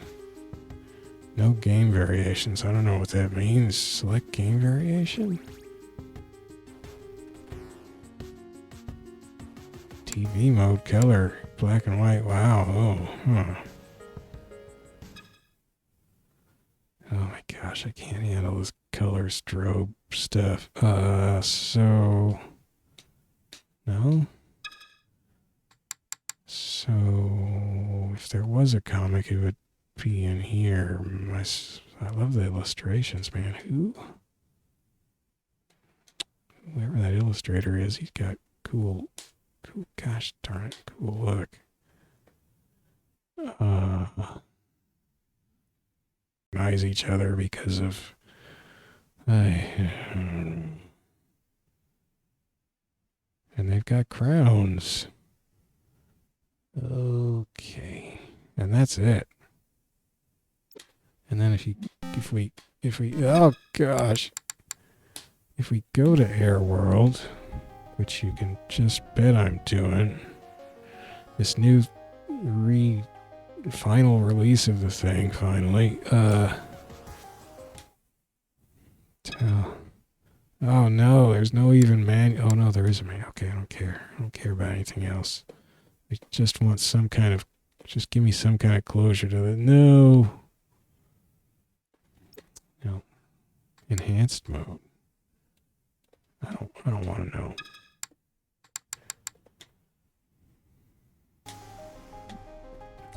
no game variations. I don't know what that means. Select game variation? TV mode, color, black and white. Wow. Oh, huh. Oh my gosh, I can't handle this color strobe stuff. So... No? So... If there was a comic, it would be in here. I love the illustrations, man. Whoever that illustrator is, he's got cool, gosh darn it, cool look. Recognize each other because of And they've got crowns. Okay. And that's it. And then if we, oh gosh. If we go to Air World, which you can just bet I'm doing, this new final release of the thing, finally, oh no, there's no even manual. Oh no, there is a manual. Okay, I don't care. I don't care about anything else. I just want some kind of, just give me some kind of closure to it. No. No. Enhanced mode. I don't want to know.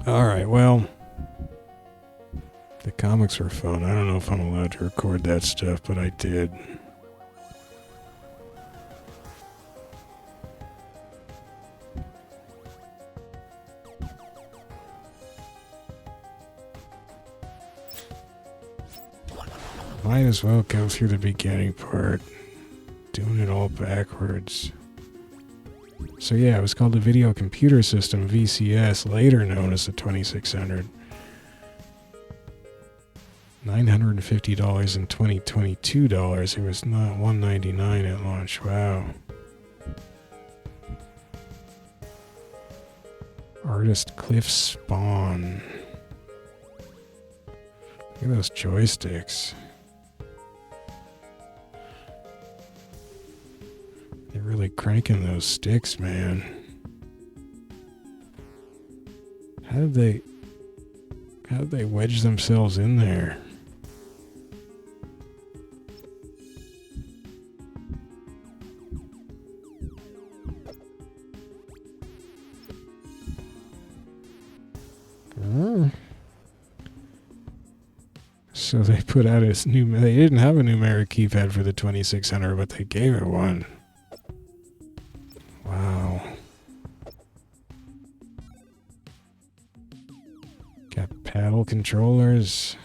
Alright, well, the comics were fun. I don't know if I'm allowed to record that stuff, but I did. Might as well go through the beginning part. Doing it all backwards. So yeah, it was called the Video Computer System, VCS, later known as the 2600. $950 in 2022 dollars. It was not $199 at launch. Wow. Artist Cliff Spawn. Look at those joysticks. They're really cranking those sticks, man. How did they wedge themselves in there? So they put out this new. They didn't have a numeric keypad for the 2600, but they gave it one. Wow. Got paddle controllers.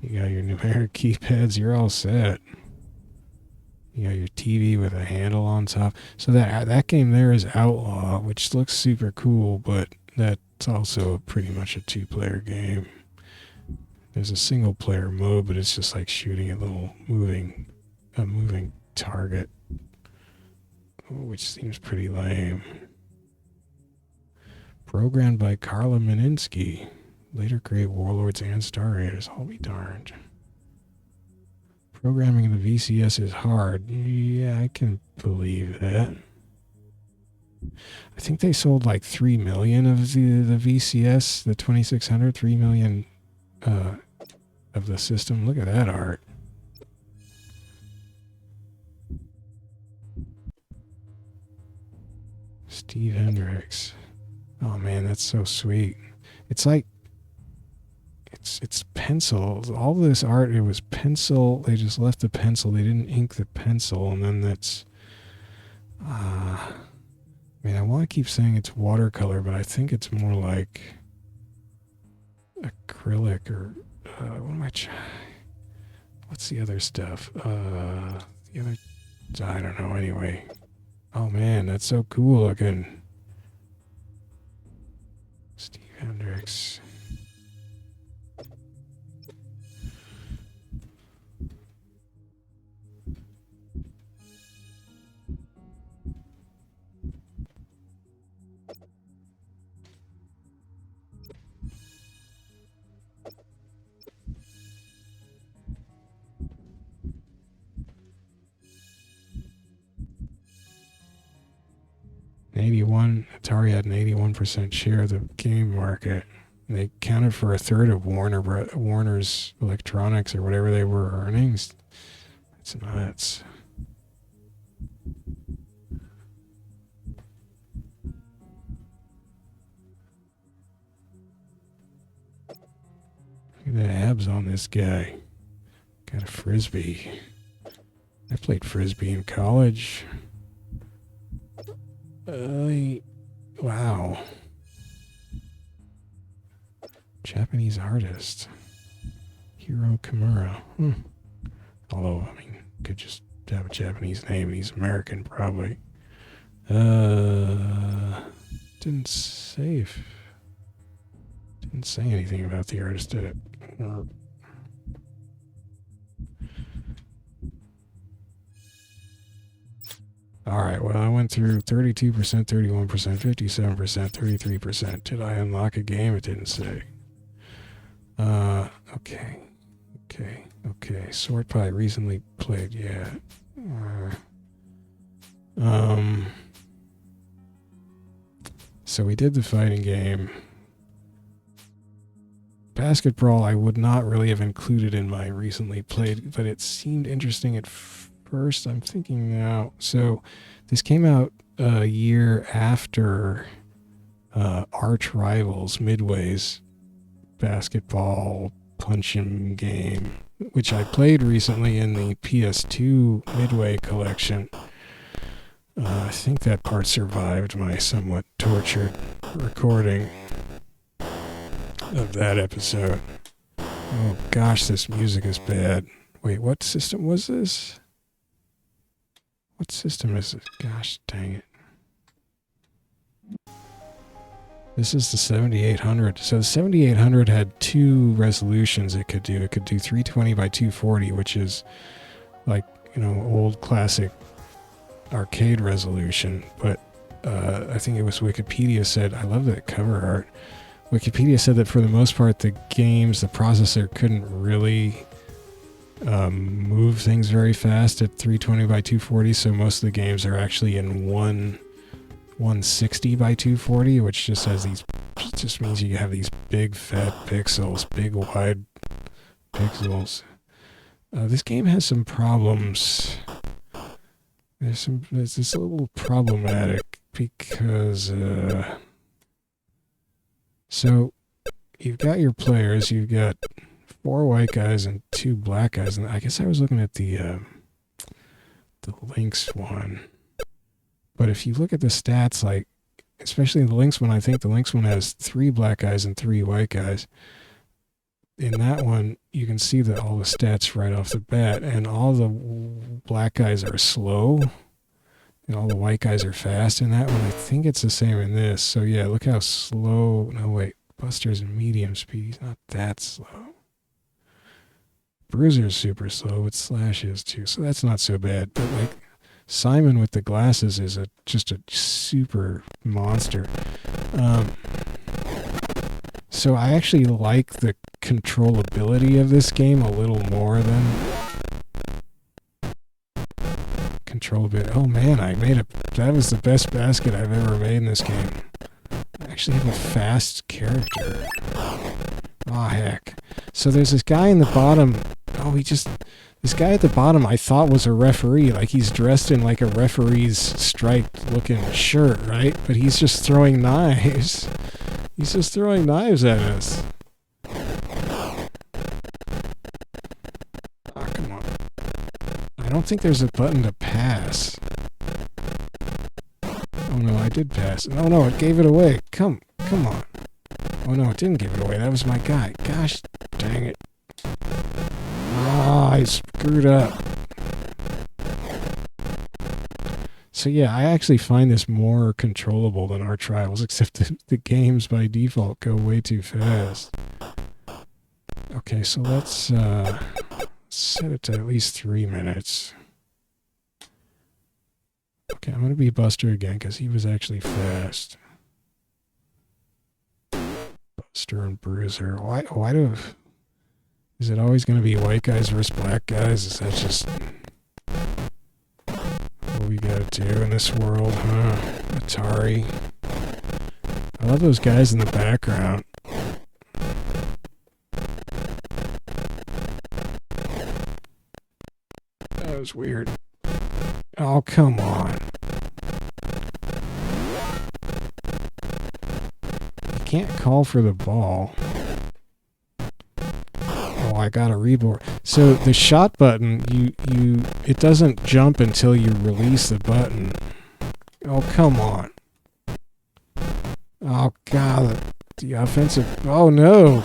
You got your numeric keypads. You're all set. You got your TV with a handle on top. So that game there is Outlaw, which looks super cool, but that's also pretty much a two-player game. There's a single-player mode, but it's just like shooting a little moving target, which seems pretty lame. Programmed by Carla Meninsky. Later create Warlords and Star Raiders. I'll be darned. Programming the VCS is hard. Yeah, I can believe that. I think they sold like 3 million of the VCS, the 2600, 3 million of the system. Look at that art. Steve Hendricks. Oh man, that's so sweet. It's like it's pencil. All this art, it was pencil. They just left the pencil. They didn't ink the pencil, and then that's I mean, I want to keep saying it's watercolor, but I think it's more like acrylic or what am I trying? What's the other stuff? The other, I don't know. Anyway, oh man, that's so cool looking. Steve Hendricks. Atari had an 81% share of the game market. They accounted for a third of Warner's Electronics or whatever they were earnings. It's nuts. Look at the abs on this guy. Got a frisbee. I played frisbee in college. Wow. Japanese artist. Hiro Kimura. Although, I mean, could just have a Japanese name and he's American, probably. Didn't say anything about the artist, did it? Alright, well, I went through 32%, 31%, 57%, 33%. Did I unlock a game? It didn't say. Okay. Sort by recently played, yeah. So we did the fighting game. Basketbrawl I would not really have included in my recently played, but it seemed interesting at first. I'm thinking now. So this came out a year after arch rivals Midway's basketball punch-'em game, which I played recently in the PS2 Midway collection. I think that part survived my somewhat tortured recording of that episode. Oh gosh, this music is bad. Wait, what system was this? What system is it? Gosh dang it. This is the 7800. So the 7800 had two resolutions it could do. It could do 320 by 240, which is like, old classic arcade resolution. But I think it was Wikipedia said, I love that cover art. Wikipedia said that for the most part, the processor couldn't really move things very fast at 320 by 240. So most of the games are actually in 160 by 240, which just means you have these big fat pixels, big wide pixels. This game has some problems. It's a little problematic because so you've got your players, you've got 4 white guys and 2 black guys, and I guess I was looking at the Lynx one. But if you look at the stats, like, especially the Lynx one, I think the Lynx one has 3 black guys and 3 white guys. In that one, you can see that all the stats right off the bat, and all the black guys are slow, and all the white guys are fast in that one. I think it's the same in this. So yeah, look how slow. No, wait. Buster's medium speed. He's not that slow. Bruiser's super slow, but Slash is too. So that's not so bad. But like, Simon with the glasses is just a super monster. So I actually like the controllability of this game a little more than controllability. Oh man, that was the best basket I've ever made in this game. I actually have a fast character. Oh heck. So there's this guy in the bottom. This guy at the bottom I thought was a referee. Like, he's dressed in like a referee's striped looking shirt, right? But he's just throwing knives. He's just throwing knives at us. Oh, come on. I don't think there's a button to pass. Oh no, I did pass. Oh no, it gave it away. Come on. Oh no, it didn't give it away. That was my guy. Gosh dang it. Oh, I screwed up. So yeah, I actually find this more controllable than our trials, except the games by default go way too fast. Okay, so let's set it to at least 3 minutes. Okay, I'm going to be Buster again because he was actually fast. Buster and Bruiser. Is it always going to be white guys versus black guys? Is that just what we got to do in this world, huh? Atari. I love those guys in the background. That was weird. Oh, come on. You can't call for the ball. Oh, I got a reboard. So the shot button, it doesn't jump until you release the button. Oh, come on. Oh, God. The offensive... Oh, no.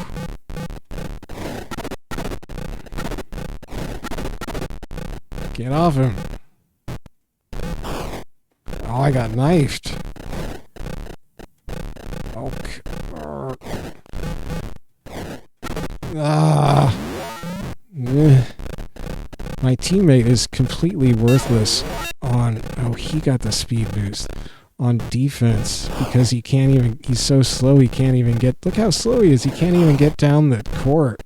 Get off him. Oh, I got knifed. Okay. Ah. My teammate is completely worthless on... Oh, he got the speed boost. On defense because he can't even... He's so slow he can't even get... Look how slow he is. He can't even get down the court.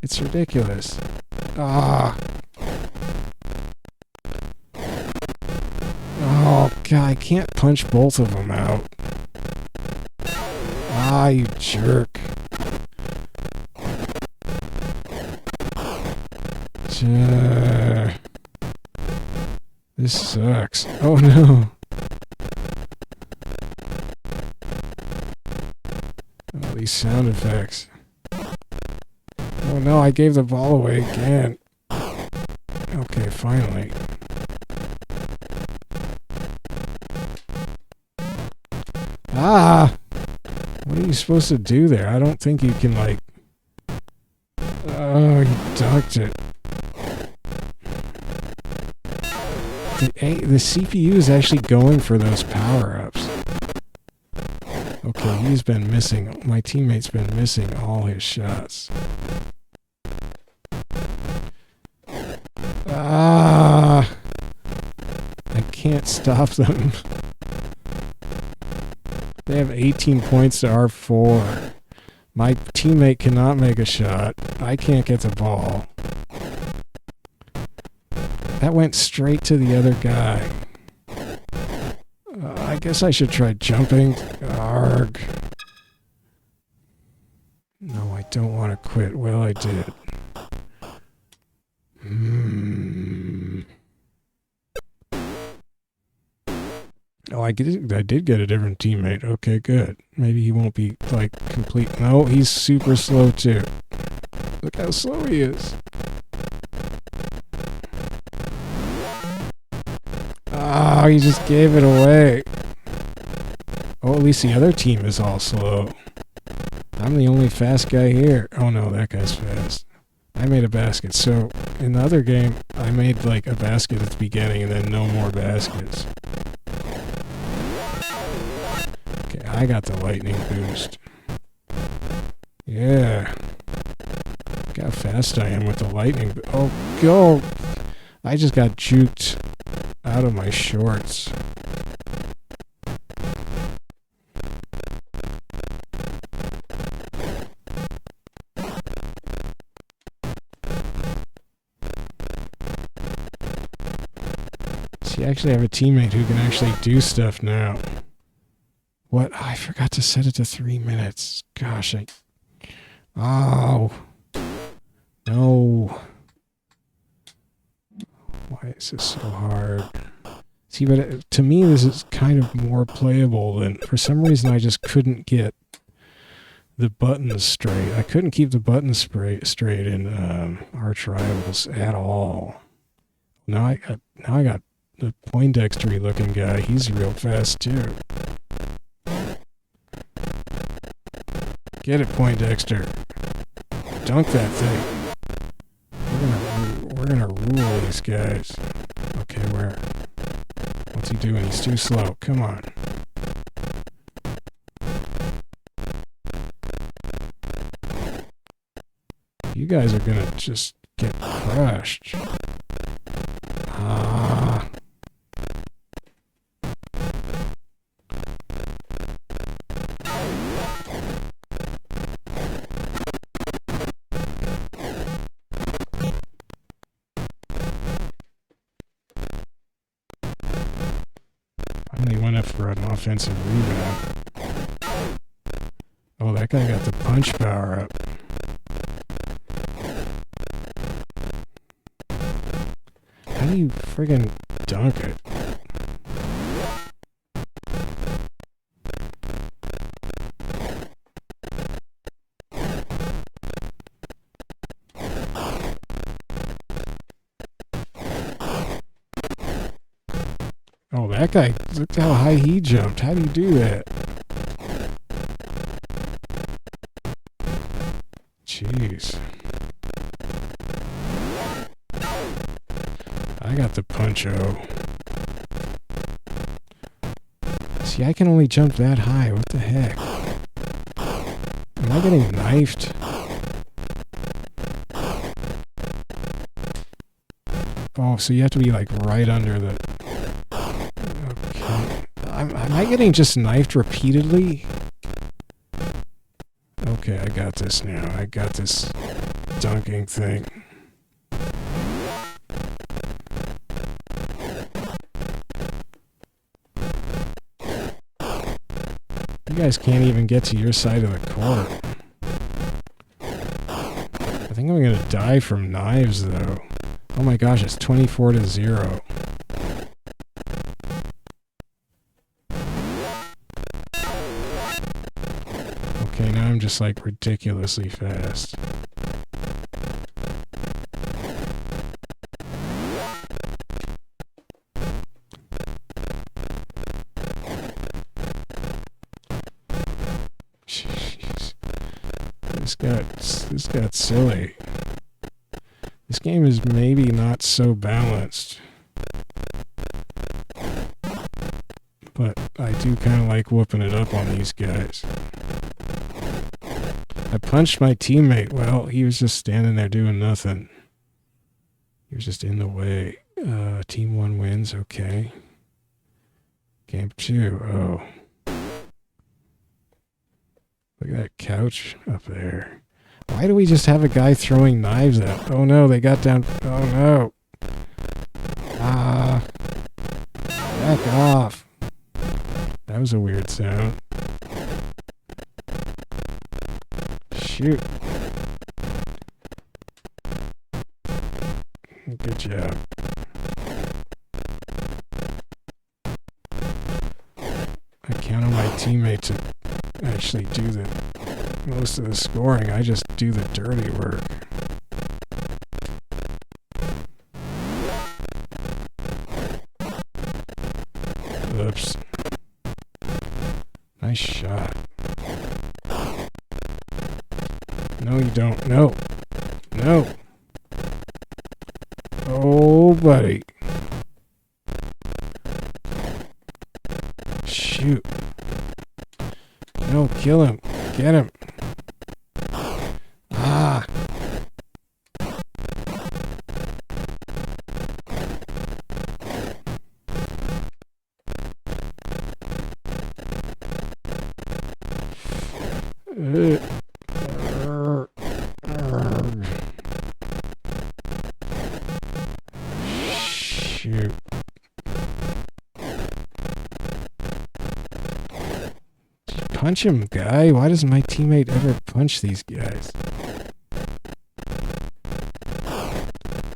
It's ridiculous. Ah. Oh, God. I can't punch both of them out. Ah, you jerk. This sucks. Oh no. Oh, these sound effects. Oh no, I gave the ball away again. Okay, finally. Ah! What are you supposed to do there? I don't think you can, like... Oh, you dunked it. The CPU is actually going for those power-ups. Okay, he's been missing... My teammate's been missing all his shots. Ah! I can't stop them. They have 18 points to our 4. My teammate cannot make a shot. I can't get the ball. That went straight to the other guy. I guess I should try jumping. Arg. No, I don't want to quit. Well, I did. Oh, I did get a different teammate. Okay, good. Maybe he won't be, like, complete. No, he's super slow, too. Look how slow he is. Oh, he just gave it away. Oh, at least the other team is all slow. I'm the only fast guy here. Oh, no, that guy's fast. I made a basket. So, in the other game, I made, like, a basket at the beginning and then no more baskets. Okay, I got the lightning boost. Yeah. Look how fast I am with the lightning boost. Oh, go! I just got juked out of my shorts. See, I actually have a teammate who can actually do stuff now. What? I forgot to set it to 3 minutes. Gosh, Oh. No. Why is this so hard? See, but to me, this is kind of more playable than... For some reason, I just couldn't get the buttons straight. I couldn't keep the buttons straight in Arch Rivals at all. Now I got the Poindexter-y looking guy. He's real fast, too. Get it, Poindexter. Dunk that thing. We're gonna rule these guys. Okay, what's he doing? He's too slow. Come on. You guys are gonna just get crushed. Ah. Finally went up for an offensive rebound. Oh, that guy got the punch power up. How do you friggin' dunk it? Oh, that guy, look how high he jumped. How do you do that? Jeez. I got the puncho. See, I can only jump that high. What the heck? Am I getting knifed? Oh, so you have to be like right under the... Okay. Am I getting just knifed repeatedly? Okay, I got this now. I got this dunking thing. You guys can't even get to your side of the court. I think I'm gonna die from knives, though. Oh my gosh, it's 24-0. Okay, now I'm just like ridiculously fast. Jeez. This got silly. This game is maybe not so balanced. But I do kind of like whooping it up on these guys. I punched my teammate. Well, he was just standing there doing nothing. He was just in the way. Team 1 wins, okay. Game 2, oh. Look at that couch up there. Why do we just have a guy throwing knives at? Oh no, they got down. Oh no. Back off. That was a weird sound. Shoot. Good job. I count on my teammate to actually do most of the scoring. I just do the dirty work. Oops. Nice shot. No, you don't. No. No. Oh, buddy. Shoot. No, kill him. Get him. Ah. Shoot. Punch him, guy. Why doesn't my teammate ever punch these guys? Oh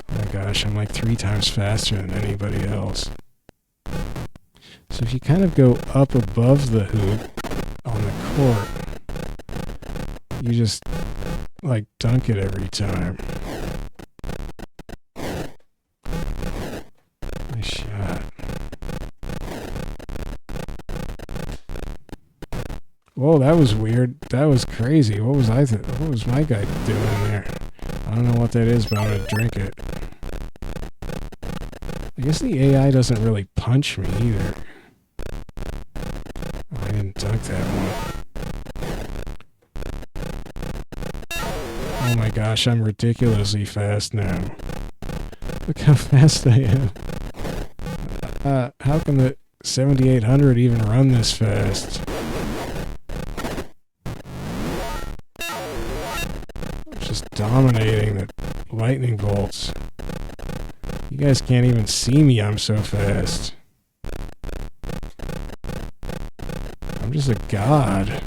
my gosh, I'm like 3 times faster than anybody else. So if you kind of go up above the hoop on the court, you just like dunk it every time. Nice shot. Whoa, that was weird. That was crazy. What was what was my guy doing there? I don't know what that is, but I'm gonna drink it. I guess the AI doesn't really punch me either. Oh, I didn't dunk that one. Oh my gosh, I'm ridiculously fast now. Look how fast I am. How can the 7800 even run this fast? Just dominating the lightning bolts. You guys can't even see me, I'm so fast. I'm just a god.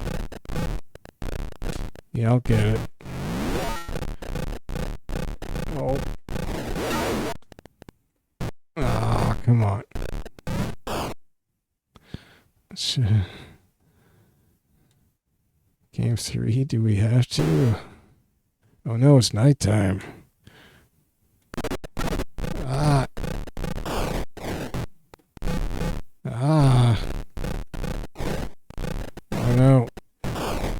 Yeah, I'll get it. Oh. Ah, come on. Game 3, do we have to? Oh no, it's nighttime. Ah. Ah. Oh no.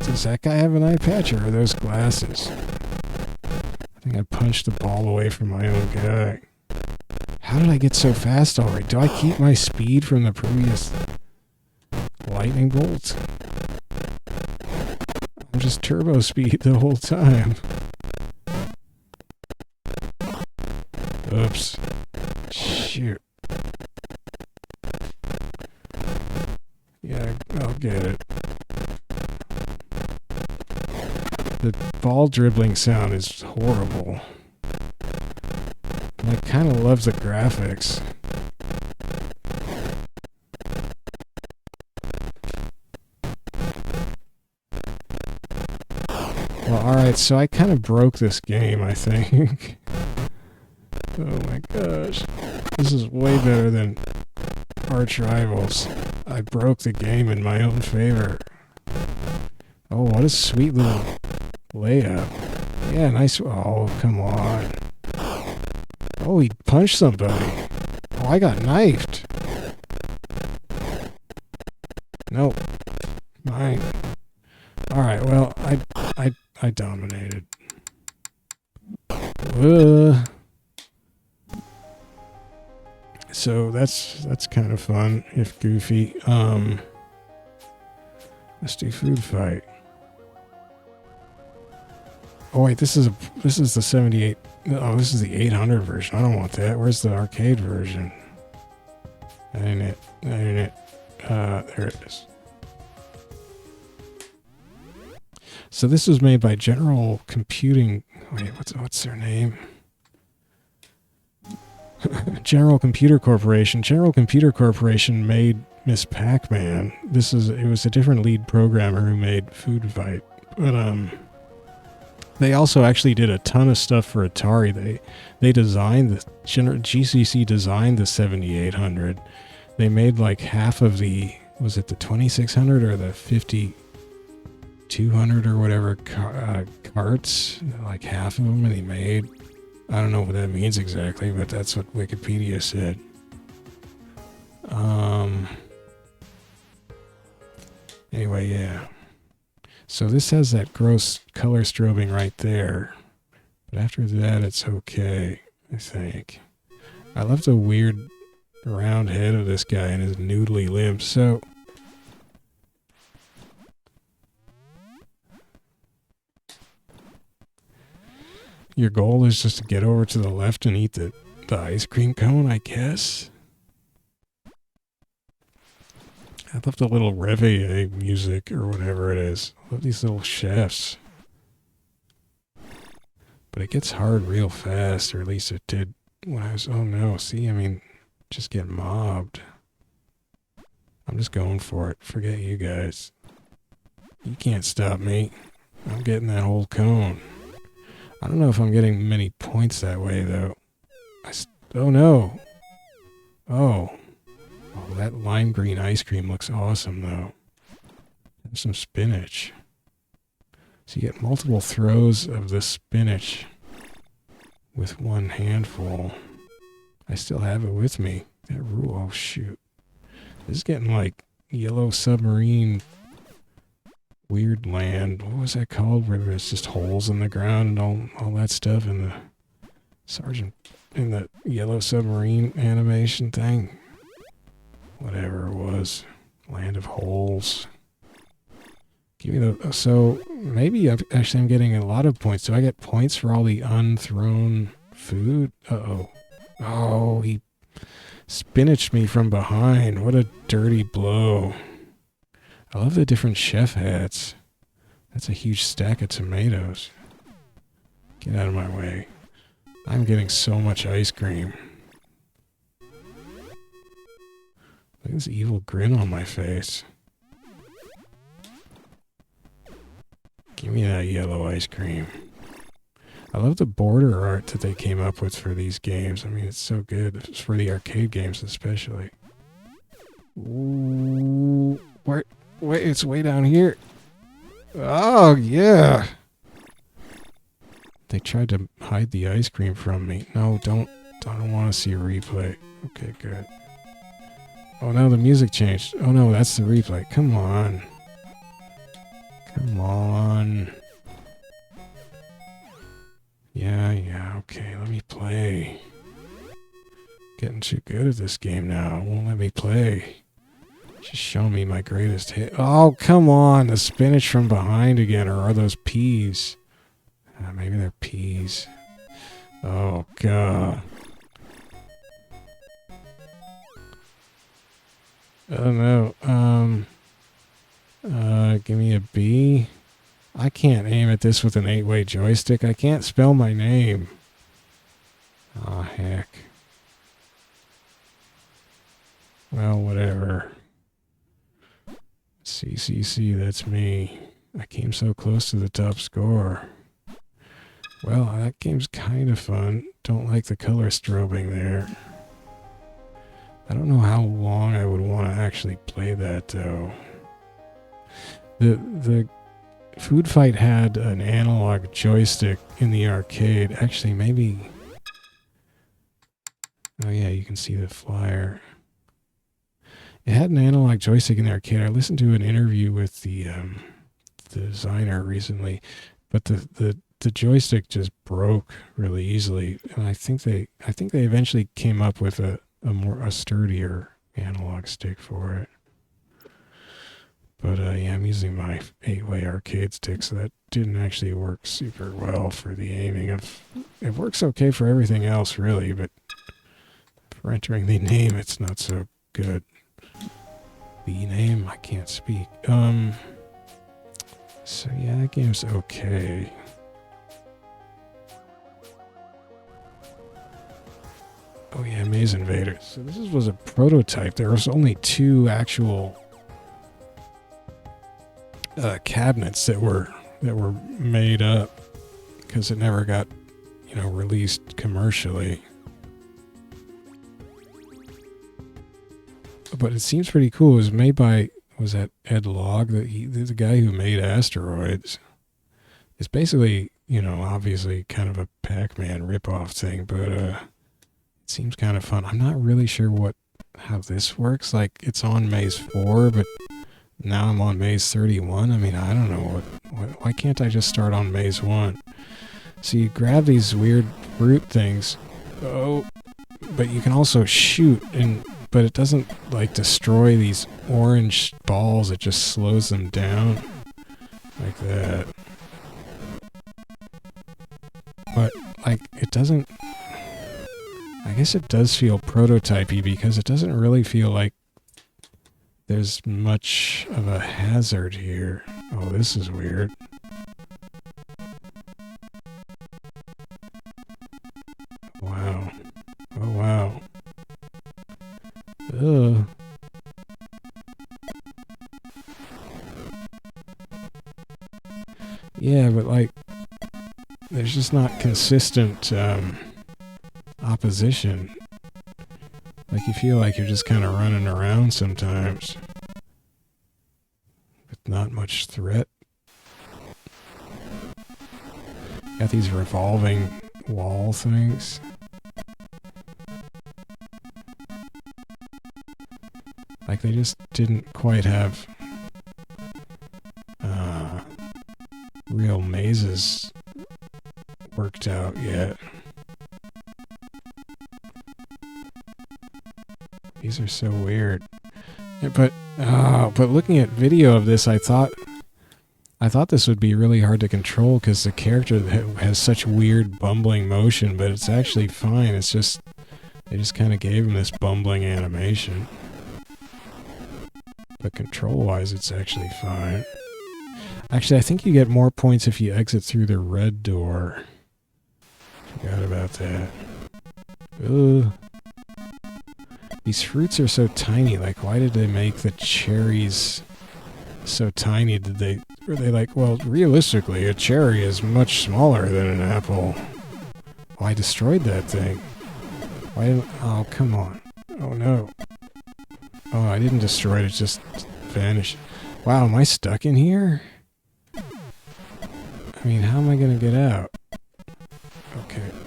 Does that guy have an eye patch or are those glasses? I think I punched the ball away from my own guy. How did I get so fast already? Do I keep my speed from the previous lightning bolt? I'm just turbo speed the whole time. Oops. Shoot. Yeah, I'll get it. The ball dribbling sound is horrible. But I kind of love the graphics. Well, alright, so I kind of broke this game, I think. Oh my gosh. This is way better than Arch Rivals. I broke the game in my own favor. Oh, what a sweet little layup. Yeah, nice. Oh, come on. Oh, he punched somebody. Oh, I got knifed. Nope. Mine. Alright, well, I dominated. So that's kind of fun, if goofy. Let's do food fight. Oh wait, this is the 78. Oh, this is the 800 version. I don't want that. Where's the arcade version? That ain't it. That ain't it. There it is. So this was made by General Computing. Wait, what's their name? General Computer Corporation. General Computer Corporation made Miss Pac-Man. It was a different lead programmer who made Food Fight. But they also actually did a ton of stuff for Atari. They designed GCC designed the 7800. They made like half of the, was it the 2600 or the 5200 or whatever carts? Like half of them they made. I don't know what that means exactly, but that's what Wikipedia said. Anyway, yeah. So this has that gross color strobing right there. But after that, it's okay, I think. I love the weird round head of this guy and his noodly limbs. So your goal is just to get over to the left and eat the ice cream cone, I guess. I love the little reveille music or whatever it is. I love these little chefs. But it gets hard real fast, or at least it did when I was... Oh no, see, I mean, just get mobbed. I'm just going for it. Forget you guys. You can't stop me. I'm getting that whole cone. I don't know if I'm getting many points that way, though. Oh no! Oh. Oh, that lime green ice cream looks awesome, though. There's some spinach. So you get multiple throws of the spinach with one handful. I still have it with me. That rule, oh shoot. This is getting like Yellow Submarine Weird Land. What was that called? Where there's just holes in the ground and all that stuff in the in the Yellow Submarine animation thing. Whatever it was. Land of Holes. Give me the... So, maybe I'm getting a lot of points. Do I get points for all the unthrown food? Uh-oh. Oh, he spinached me from behind. What a dirty blow. I love the different chef hats. That's a huge stack of tomatoes. Get out of my way. I'm getting so much ice cream. Look at this evil grin on my face. Give me that yellow ice cream. I love the border art that they came up with for these games. I mean, it's so good. It's for the arcade games especially. Ooh, wait, it's way down here. Oh, yeah. They tried to hide the ice cream from me. No, I don't want to see a replay. Okay, good. Oh no, the music changed. Oh no, that's the replay. Come on. Come on. Yeah, okay, let me play. getting too good at this game now. It won't let me play. Just show me my greatest hit. Oh, come on. The spinach from behind again. Or are those peas? Maybe they're peas. Oh, God. Oh, no. Give me a B. I can't aim at this with an 8-way joystick. I can't spell my name. Oh, heck. Well, whatever. CCC, that's me. I came so close to the top score. Well, that game's kind of fun. Don't like the color strobing there. I don't know how long I would want to actually play that, though. The Food Fight had an analog joystick in the arcade. Actually, maybe... Oh, yeah, you can see the flyer. It had an analog joystick in the arcade. I listened to an interview with the designer recently, but the joystick just broke really easily, and I think they eventually came up with a sturdier analog stick for it. But yeah, I'm using my 8-way arcade stick, so that didn't actually work super well for the aiming. It works okay for everything else, really, but for entering the name, it's not so good. The name, I can't speak. So yeah, that game's okay. Oh yeah, Maze Invaders. So this was a prototype. There was only 2 actual cabinets that were made up because it never got, released commercially. But it seems pretty cool. It was made by, was that Ed Logg? The guy who made Asteroids. It's basically, obviously kind of a Pac-Man ripoff thing, but it seems kind of fun. I'm not really sure how this works. Like, it's on Maze 4, but now I'm on Maze 31. I mean, I don't know why can't I just start on Maze 1? So you grab these weird fruit things. Oh, but you can also shoot but it doesn't, destroy these orange balls. It just slows them down. Like that. But, it doesn't... I guess it does feel prototypey because it doesn't really feel like there's much of a hazard here. Oh, this is weird. Wow. Oh, wow. Ugh. Yeah, but there's just not consistent opposition. You feel like you're just kind of running around sometimes with not much threat. Got these revolving wall things. They just didn't quite have real mazes worked out yet. These are so weird. Yeah, but looking at video of this, I thought this would be really hard to control because the character has such weird bumbling motion, but it's actually fine. It's just they just kind of gave him this bumbling animation. But control-wise, it's actually fine. Actually, I think you get more points if you exit through the red door. Forgot about that. Ugh. These fruits are so tiny. Why did they make the cherries so tiny? Were they well, realistically, a cherry is much smaller than an apple. Oh, I destroyed that thing. Why didn't... Oh, come on. Oh, no. Oh, I didn't destroy it. It just vanished. Wow, am I stuck in here? I mean, how am I going to get out?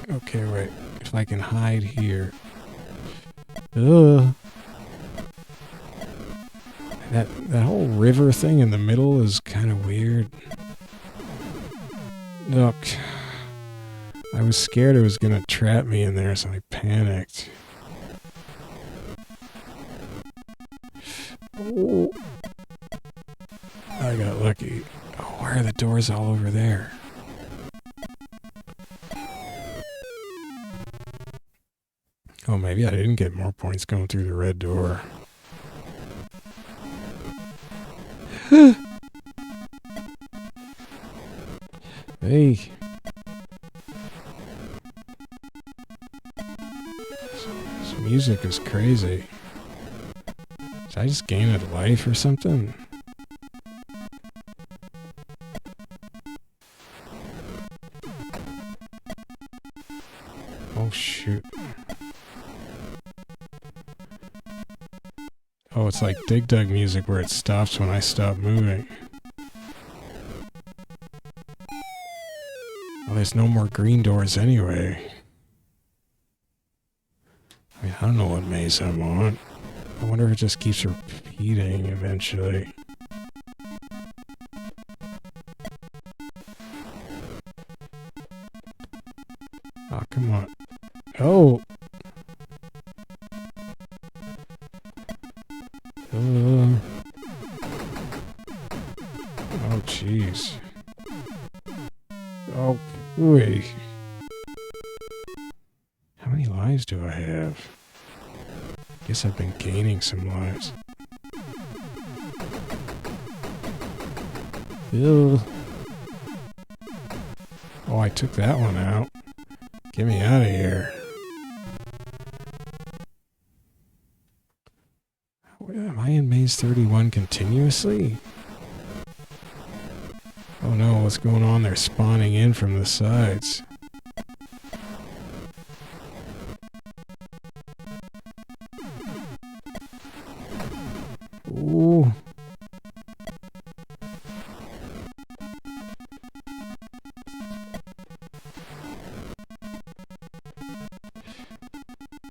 Okay, wait. If I can hide here. Ugh. That whole river thing in the middle is kind of weird. Look. I was scared it was going to trap me in there, so I panicked. Oh. I got lucky. Oh, why are the doors all over there? Oh, maybe I didn't get more points going through the red door. Hey. This music is crazy. Did I just gain a life or something? Oh, shoot. Oh, it's like Dig Dug music where it stops when I stop moving. Well, there's no more green doors anyway. I mean, I don't know what maze I'm on. I wonder if it just keeps repeating eventually. Oh, come on. Oh! Oh, jeez. Oh, ooey. How many lives do I have? Guess I've been gaining some lives. Ew. Oh, I took that one out. Get me out of here. Am I in maze 31 continuously? Oh no, what's going on? They're spawning in from the sides. Ooh.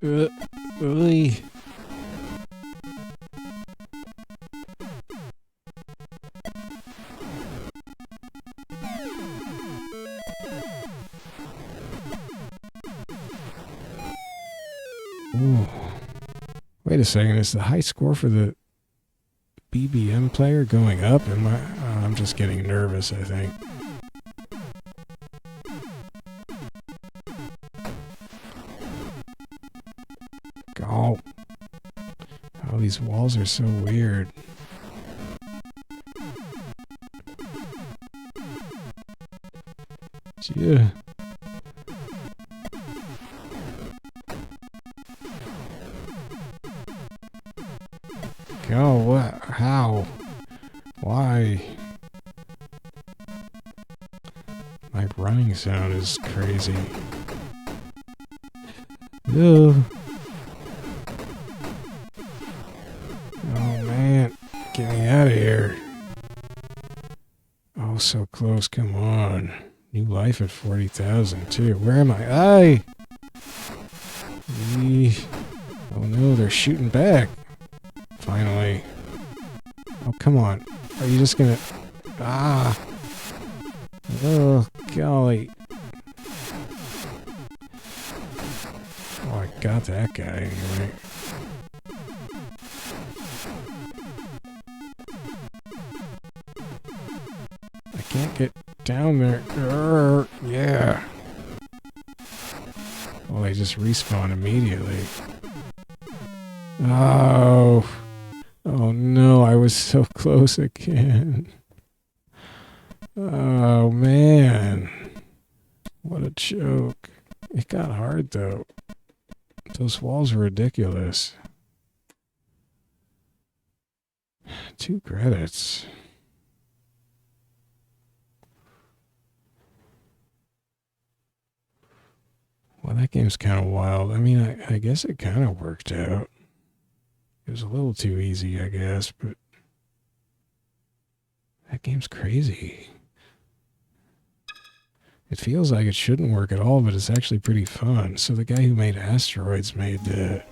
Ooey. Ooh. Wait a second, is the high score for the BBM player going up? I'm just getting nervous, I think. Oh. Oh, these walls are so weird. Yeah. Oh, what? How? Why? My running sound is crazy. Ugh. Oh, man. Get me out of here. Oh, so close. Come on. New life at 40,000, too. Where am I? Aye! Oh, no. They're shooting back. Finally. Oh, come on. Are you just gonna... Ah! Oh, golly. Oh, I got that guy anyway. I can't get down there. Yeah. Well, they just respawn immediately. Oh. Oh no, I was so close again. Oh man. What a joke. It got hard though. Those walls were ridiculous. 2 credits. Well, that game's kind of wild. I mean, I guess it kind of worked out. It was a little too easy, I guess, but that game's crazy. It feels like it shouldn't work at all, but it's actually pretty fun. So the guy who made Asteroids made that.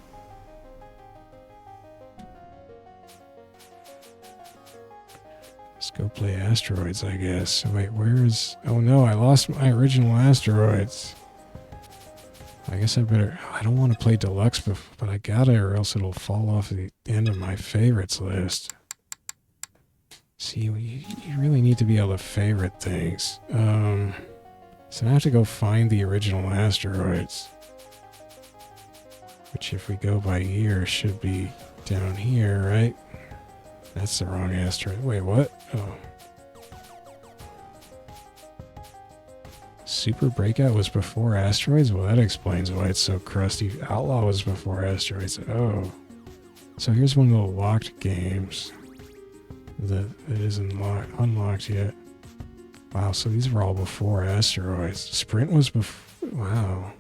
Let's go play Asteroids, I guess. So wait, where is... Oh no, I lost my original Asteroids. I guess I better... I don't want to play Deluxe, but I gotta, or else it'll fall off the end of my favorites list. See, you really need to be able to favorite things. So now I have to go find the original asteroids. Which, if we go by year, should be down here, right? That's the wrong asteroid. Wait, what? Oh. Super Breakout was before Asteroids? Well, that explains why it's so crusty. Outlaw was before Asteroids. Oh. So here's one of the locked games that isn't unlocked yet. Wow, so these were all before Asteroids. Sprint was before... Wow.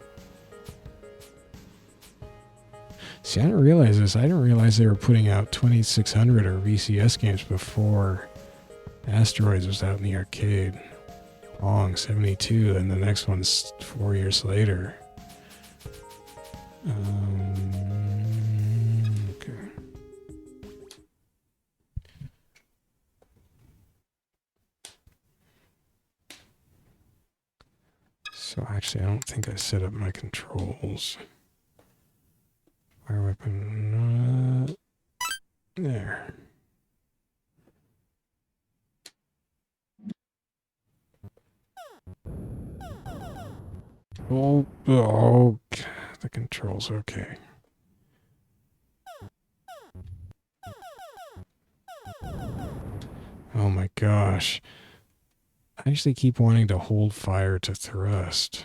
See, I didn't realize this. I didn't realize they were putting out 2600 or VCS games before Asteroids was out in the arcade. Long, 72, and the next one's 4 years later. Okay. So actually, I don't think I set up my controls. Fire weapon, there. Oh, the controls, okay. Oh my gosh. I actually keep wanting to hold fire to thrust.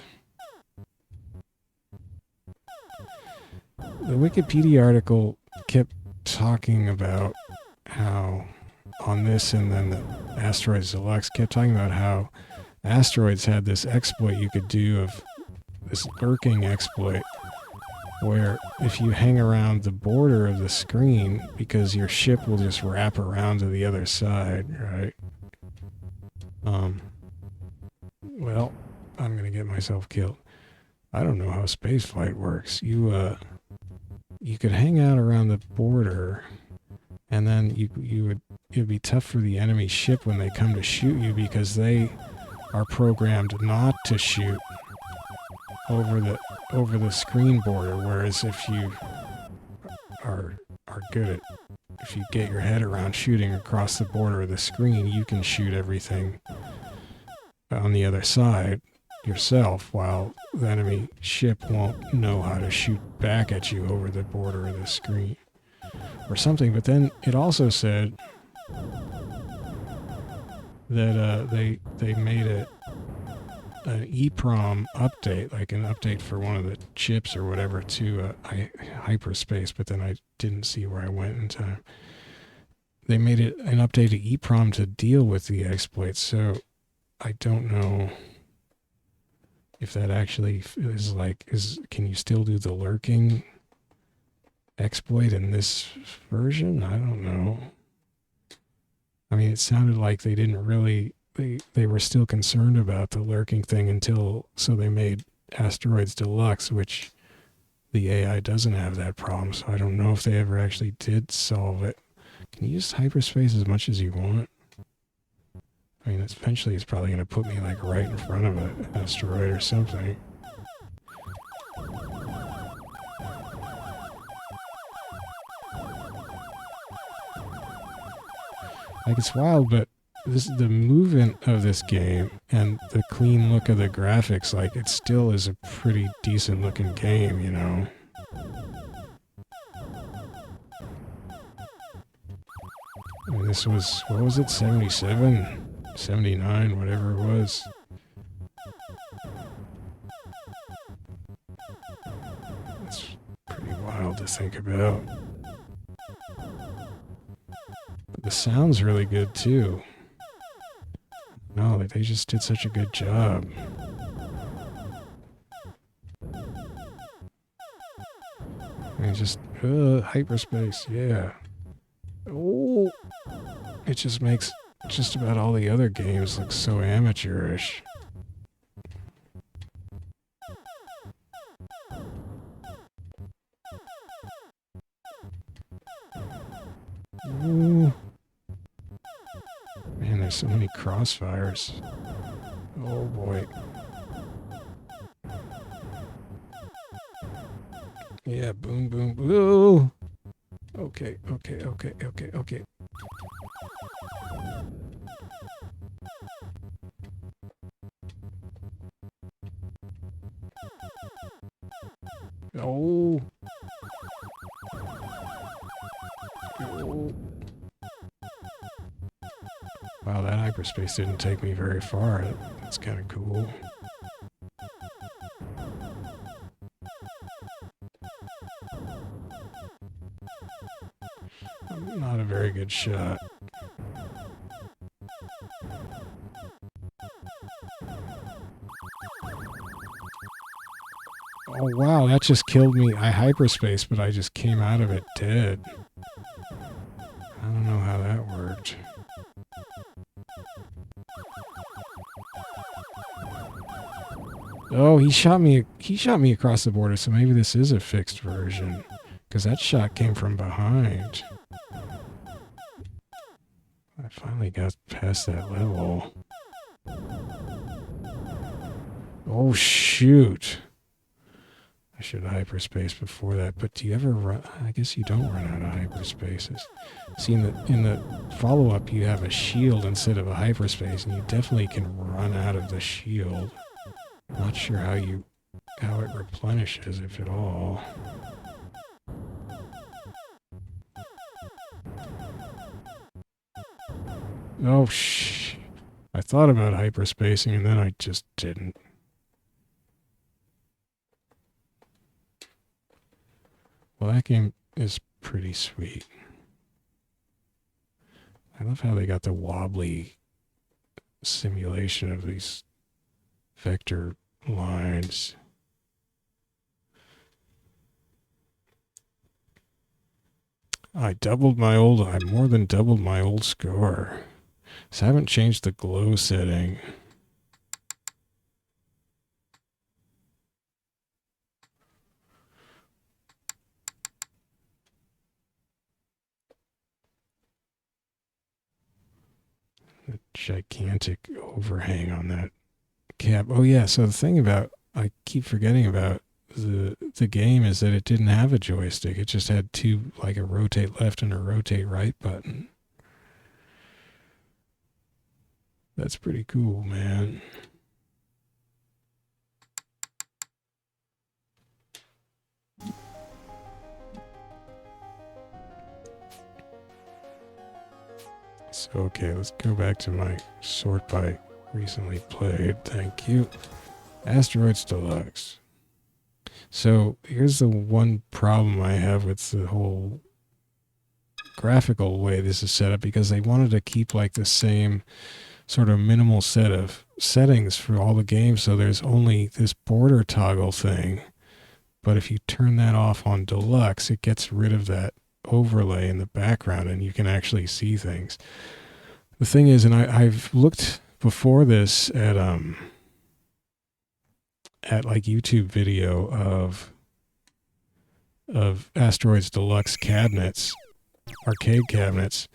The Wikipedia article kept talking about how on this, and then the Asteroids Deluxe kept talking about how Asteroids had this exploit you could do of this lurking exploit where if you hang around the border of the screen, because your ship will just wrap around to the other side, right? Well, I'm gonna get myself killed. I don't know how spaceflight works. You could hang out around the border, and then it'd be tough for the enemy ship when they come to shoot you, because they are programmed not to shoot over the screen border, whereas if you are good at, if you get your head around shooting across the border of the screen, you can shoot everything on the other side yourself, while the enemy ship won't know how to shoot back at you over the border of the screen or something. But then it also said that they made an EEPROM update, like an update for one of the chips or whatever, to hyperspace, but then I didn't see where I went in time. They made it an update to EEPROM to deal with the exploits, so I don't know if that actually is like, can you still do the lurking exploit in this version? I don't know. I mean, it sounded like they didn't really, they were still concerned about the lurking thing so they made Asteroids Deluxe, which the AI doesn't have that problem, so I don't know if they ever actually did solve it. Can you use hyperspace as much as you want? I mean, eventually it's probably going to put me like right in front of an asteroid or something. Like, it's wild, but the movement of this game and the clean look of the graphics, like, it still is a pretty decent looking game, you know? I mean, this was, what was it, 77? 79, whatever it was. It's pretty wild to think about. But the sound's really good too. No, like, they just did such a good job. I mean, just hyperspace, yeah. Oh, it just makes just about all the other games look so amateurish. Ooh. Man, there's so many crossfires. Oh boy. Yeah, boom, boom, boo. Okay, okay, okay, okay, okay. Oh. Oh. Wow, that hyperspace didn't take me very far. That's kind of cool. Not a very good shot. Oh wow, that just killed me. I hyperspace, but I just came out of it dead. I don't know how that worked. Oh, he shot me across the border, so maybe this is a fixed version. Because that shot came from behind. I finally got past that level. Oh shoot. I should have hyperspace before that, but do you ever run? I guess you don't run out of hyperspaces. See, in the follow-up, you have a shield instead of a hyperspace, and you definitely can run out of the shield. Not sure how it replenishes, if at all. Oh, I thought about hyperspacing, and then I just didn't. Well, that game is pretty sweet. I love how they got the wobbly simulation of these vector lines. I more than doubled my old score. So I haven't changed the glow setting. The gigantic overhang on that cap. Oh yeah, so the thing about, I keep forgetting about the game is that it didn't have a joystick. It just had two, like a rotate left and a rotate right button. That's pretty cool, man. So, okay, let's go back to my sort by recently played. Thank you. Asteroids Deluxe. So, here's the one problem I have with the whole graphical way this is set up, because they wanted to keep like the same sort of minimal set of settings for all the games, so there's only this border toggle thing. But if you turn that off on Deluxe, it gets rid of that overlay in the background and you can actually see things. The thing is, and I've looked before this at like YouTube video of Asteroids Deluxe cabinets, arcade cabinets,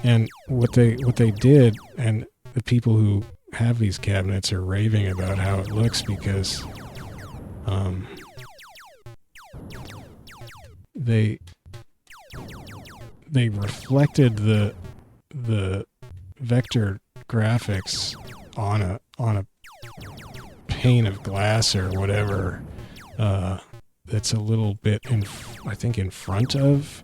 and what they did, and the people who have these cabinets are raving about how it looks, because they reflected the vector graphics on a pane of glass or whatever that's a little bit I think in front of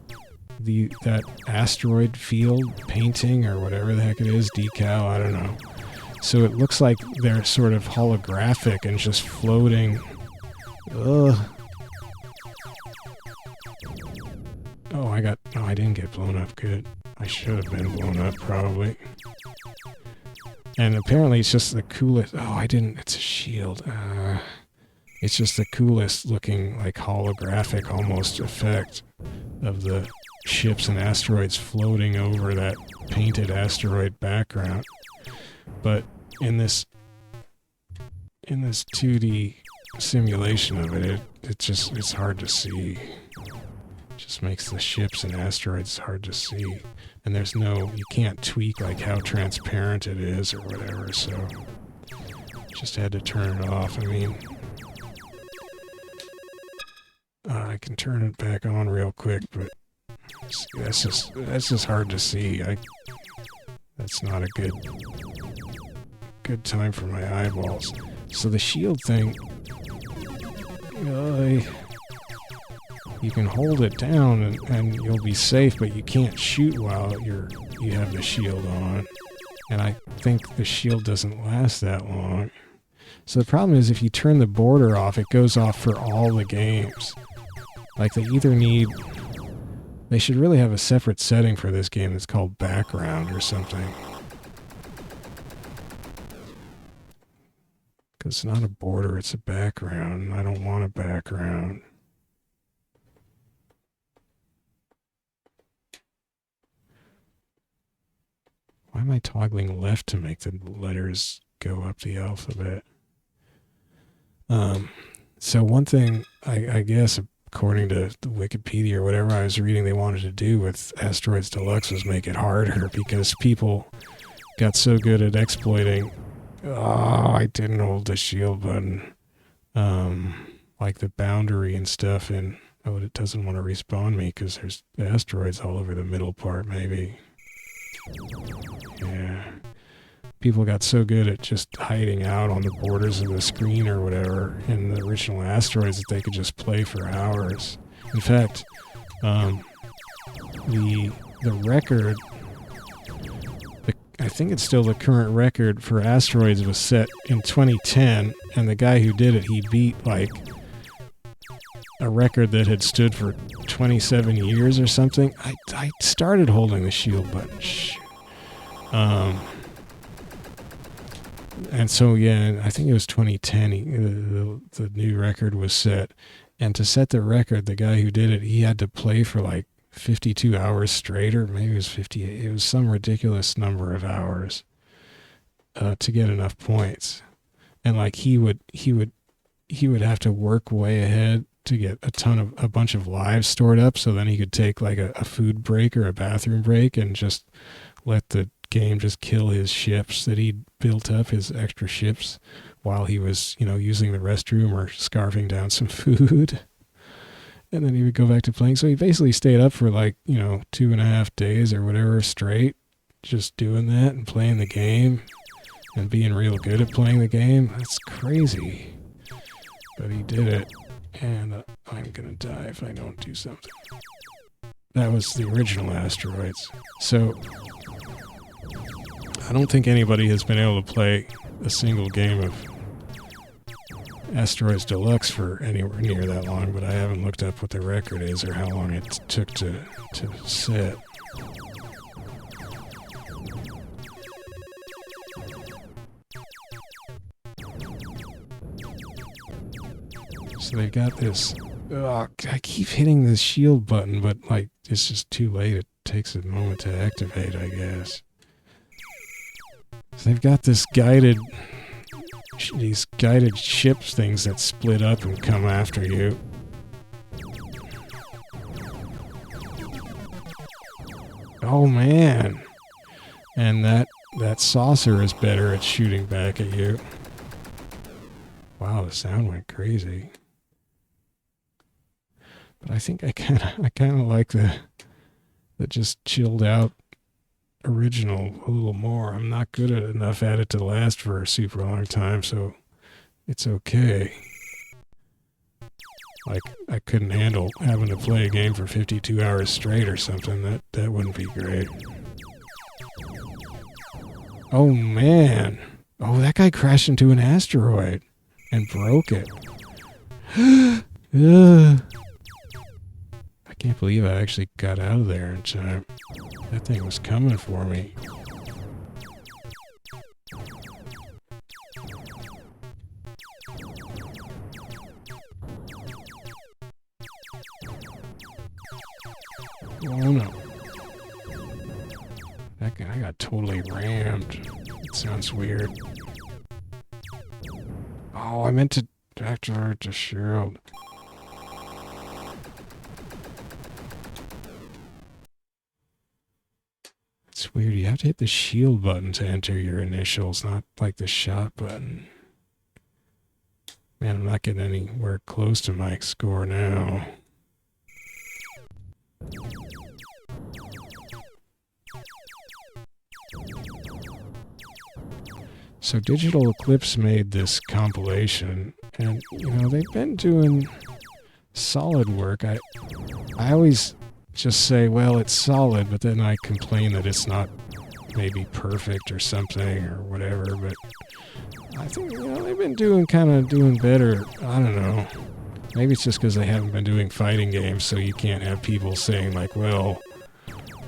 that asteroid field painting or whatever the heck it is, decal, I don't know. So it looks like they're sort of holographic and just floating. Ugh. Oh, I didn't get blown up. Good. I should have been blown up, probably. And apparently it's just the coolest. Oh, I didn't. It's a shield. It's just the coolest looking, like, holographic almost effect of the ships and asteroids floating over that painted asteroid background. But in this 2D simulation of it, it's hard to see. It just makes the ships and asteroids hard to see. And you can't tweak like how transparent it is or whatever, so just had to turn it off. I mean, I can turn it back on real quick, but that's just hard to see. That's not a good time for my eyeballs. So the shield thing, you can hold it down and you'll be safe, but you can't shoot while you have the shield on. And I think the shield doesn't last that long. So the problem is if you turn the border off, it goes off for all the games. Like they should really have a separate setting for this game that's called background or something. Because it's not a border, it's a background, and I don't want a background. Why am I toggling left to make the letters go up the alphabet? So one thing, I guess, according to the Wikipedia or whatever I was reading, they wanted to do with Asteroids Deluxe was make it harder because people got so good at exploiting. Oh, I didn't hold the shield button. Like the boundary and stuff, and it doesn't want to respawn me because there's asteroids all over the middle part, maybe. Yeah. People got so good at just hiding out on the borders of the screen or whatever in the original Asteroids that they could just play for hours. In fact, the record, I think it's still the current record for Asteroids was set in 2010, and the guy who did it, he beat like a record that had stood for 27 years or something. I started holding the shield button. And so, yeah, I think it was 2010, the new record was set. And to set the record, the guy who did it, he had to play for like 52 hours straight, or maybe it was 58. It was some ridiculous number of hours to get enough points. And like he would have to work way ahead to get a bunch of lives stored up, so then he could take like a food break or a bathroom break and just let the game just kill his ships that he'd built up, his extra ships, while he was, using the restroom or scarfing down some food. And then he would go back to playing. So he basically stayed up for like, 2.5 days or whatever straight, just doing that and playing the game and being real good at playing the game. That's crazy. But he did it. And I'm gonna die if I don't do something. That was the original Asteroids. So I don't think anybody has been able to play a single game of Asteroids Deluxe for anywhere near that long, but I haven't looked up what the record is or how long it took to set. So they've got this. Oh, I keep hitting the shield button, but like it's just too late. It takes a moment to activate, I guess. So they've got these guided ships things that split up and come after you. Oh man! And that saucer is better at shooting back at you. Wow, the sound went crazy. But I think I kind of like the just chilled out original a little more. I'm not good at enough at it to last for a super long time, so it's okay. Like I couldn't handle having to play a game for 52 hours straight or something. That wouldn't be great. Oh man. Oh, that guy crashed into an asteroid and broke it. I can't believe I actually got out of there in time. That thing was coming for me. Oh no. That guy got totally rammed. It sounds weird. Oh, I meant to activate the shield. It's weird. You have to hit the shield button to enter your initials, not like the shot button. Man, I'm not getting anywhere close to my score now. So Digital Eclipse made this compilation, and they've been doing solid work. I always just say, well, it's solid, but then I complain that it's not maybe perfect or something or whatever. But I think they've been doing better. I don't know. Maybe it's just because they haven't been doing fighting games, so you can't have people saying like, well,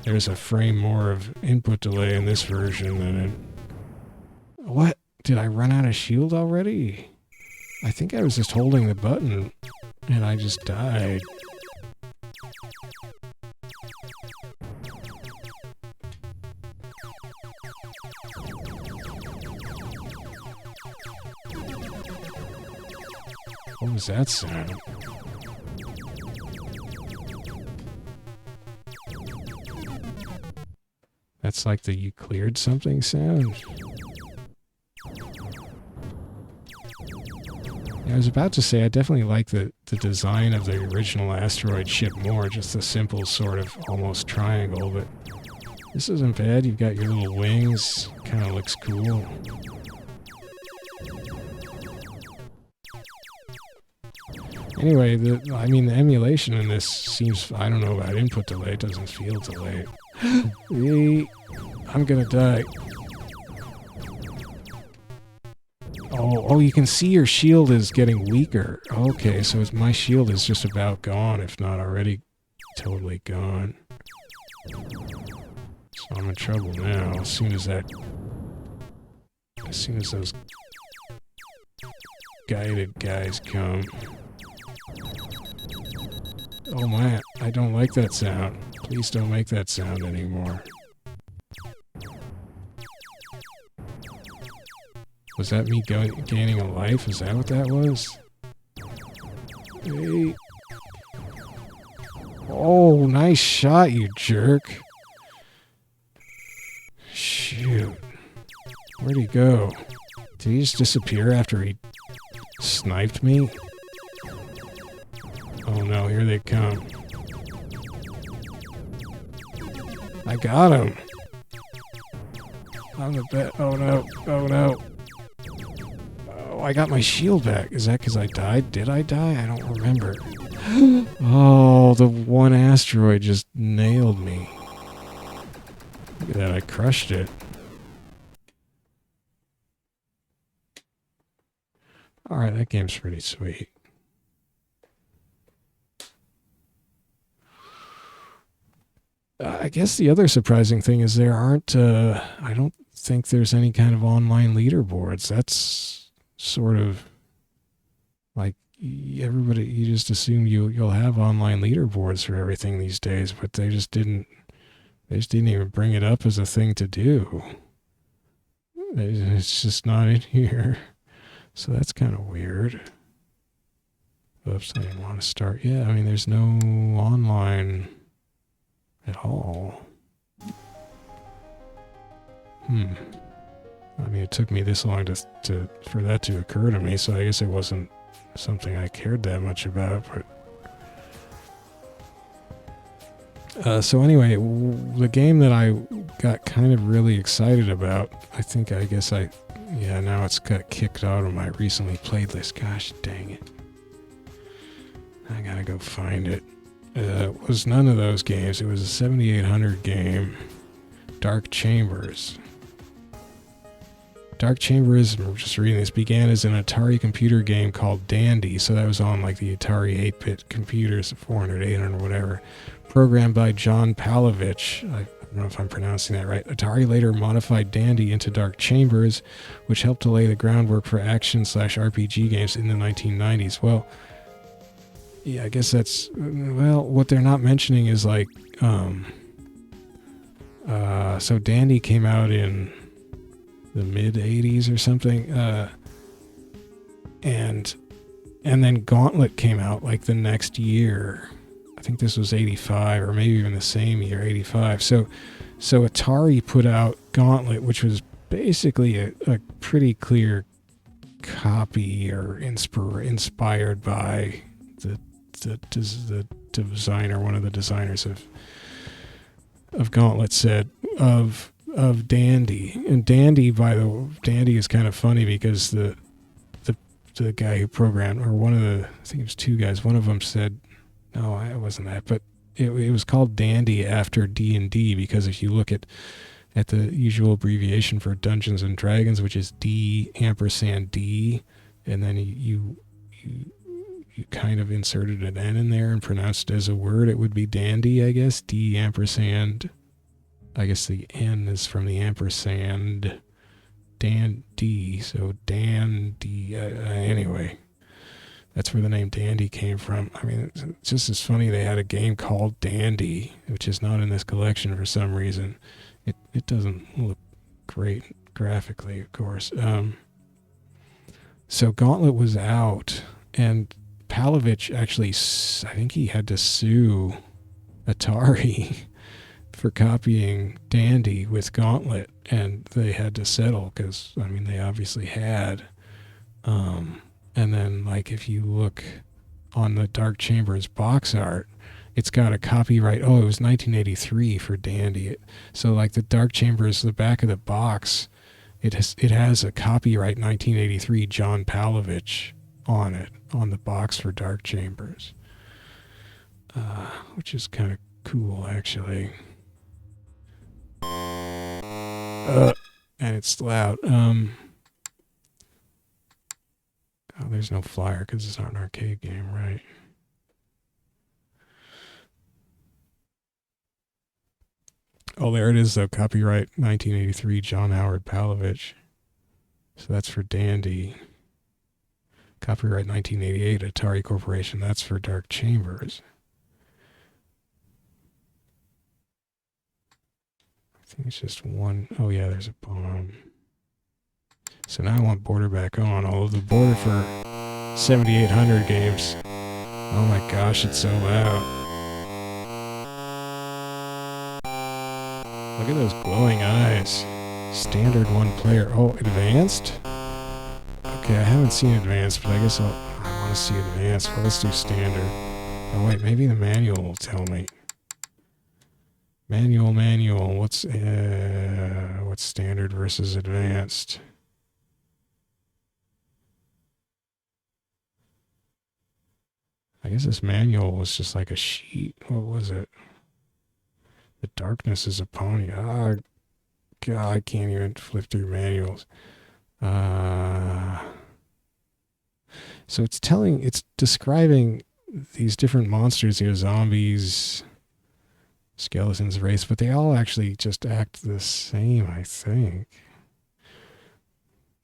there's a frame more of input delay in this version than in... What? Did I run out of shield already? I think I was just holding the button and I just died. What was that sound? That's like the you cleared something sound. I was about to say I definitely like the design of the original asteroid ship more, just the simple sort of almost triangle, but this isn't bad. You've got your little wings, kind of looks cool. Anyway, the emulation in this seems, I don't know about input delay, it doesn't feel delayed. I'm gonna die. Oh, you can see your shield is getting weaker. Okay, so my shield is just about gone, if not already totally gone. So I'm in trouble now, as soon as those guided guys come. Oh man, I don't like that sound. Please don't make that sound anymore. Was that me gaining a life? Is that what that was? Hey. Oh, nice shot, you jerk. Shoot. Where'd he go? Did he just disappear after he sniped me? Oh no, here they come. I got him. I'm the bet. Oh no, oh no. Oh, I got my shield back. Is that because I died? Did I die? I don't remember. Oh, the one asteroid just nailed me. Look at that, I crushed it. Alright, that game's pretty sweet. I guess the other surprising thing is there aren't, I don't think there's any kind of online leaderboards. That's sort of like everybody, you just assume you'll have online leaderboards for everything these days, but they just didn't even bring it up as a thing to do. It's just not in here. So that's kind of weird. Oops, I didn't want to start. Yeah, I mean, there's no online at all. I mean, it took me this long for that to occur to me, so I guess it wasn't something I cared that much about, but... so anyway, the game that I got kind of really excited about, now it's got kicked out of my recently played list. Gosh dang it. I gotta go find it. It was none of those games. It was a 7800 game. Dark Chambers. Dark Chambers, I'm just reading this, began as an Atari computer game called Dandy. So that was on like the Atari 8-bit computers, 400, 800, whatever. Programmed by John Palovich. I don't know if I'm pronouncing that right. Atari later modified Dandy into Dark Chambers, which helped to lay the groundwork for action/RPG games in the 1990s. Well, yeah, I guess that's... Well, what they're not mentioning is like... so Dandy came out in the mid-80s or something. And then Gauntlet came out like the next year. I think this was 85 or maybe even the same year, 85. So Atari put out Gauntlet, which was basically a pretty clear copy or inspired by the designer, one of the designers of Gauntlet said, of of Dandy. And Dandy, Dandy is kind of funny because the guy who programmed, or one of the, I think it was two guys, one of them said, no, it wasn't that, but it was called Dandy after D&D because if you look at the usual abbreviation for Dungeons and Dragons, which is D ampersand D, and then you kind of inserted an N in there and pronounced it as a word, it would be Dandy, I guess. D ampersand, I guess the N is from the ampersand, Dan-D, so Dan-D, anyway. That's where the name Dandy came from. I mean, it's just as funny they had a game called Dandy, which is not in this collection for some reason. It doesn't look great graphically, of course. So Gauntlet was out, and Palovich actually, I think he had to sue Atari for copying Dandy with Gauntlet, and they had to settle because, I mean, they obviously had. And then, like, if you look on the Dark Chambers box art, it's got a copyright. Oh, it was 1983 for Dandy. So, like, the Dark Chambers, the back of the box, it has a copyright 1983 John Palovich on it, on the box for Dark Chambers, which is kind of cool, actually. And it's loud. Oh, there's no flyer because it's not an arcade game, right? Oh, there it is, though. Copyright 1983, John Howard Palovich. So that's for Dandy. Copyright 1988, Atari Corporation. That's for Dark Chambers. I think it's just one. Oh, yeah, there's a bomb. So now I want border back on. All of the border for 7800 games. Oh my gosh, it's so loud. Look at those glowing eyes. Standard one player. Oh, advanced? Okay, I haven't seen advanced, but I guess I want to see advanced. Well, let's do standard. Oh wait, maybe the manual will tell me. Manual. What's standard versus advanced? I guess this manual was just like a sheet. What was it? The darkness is a pony. Ah, God, I can't even flip through manuals. So it's describing these different monsters here, zombies, skeletons, race, but they all actually just act the same, I think.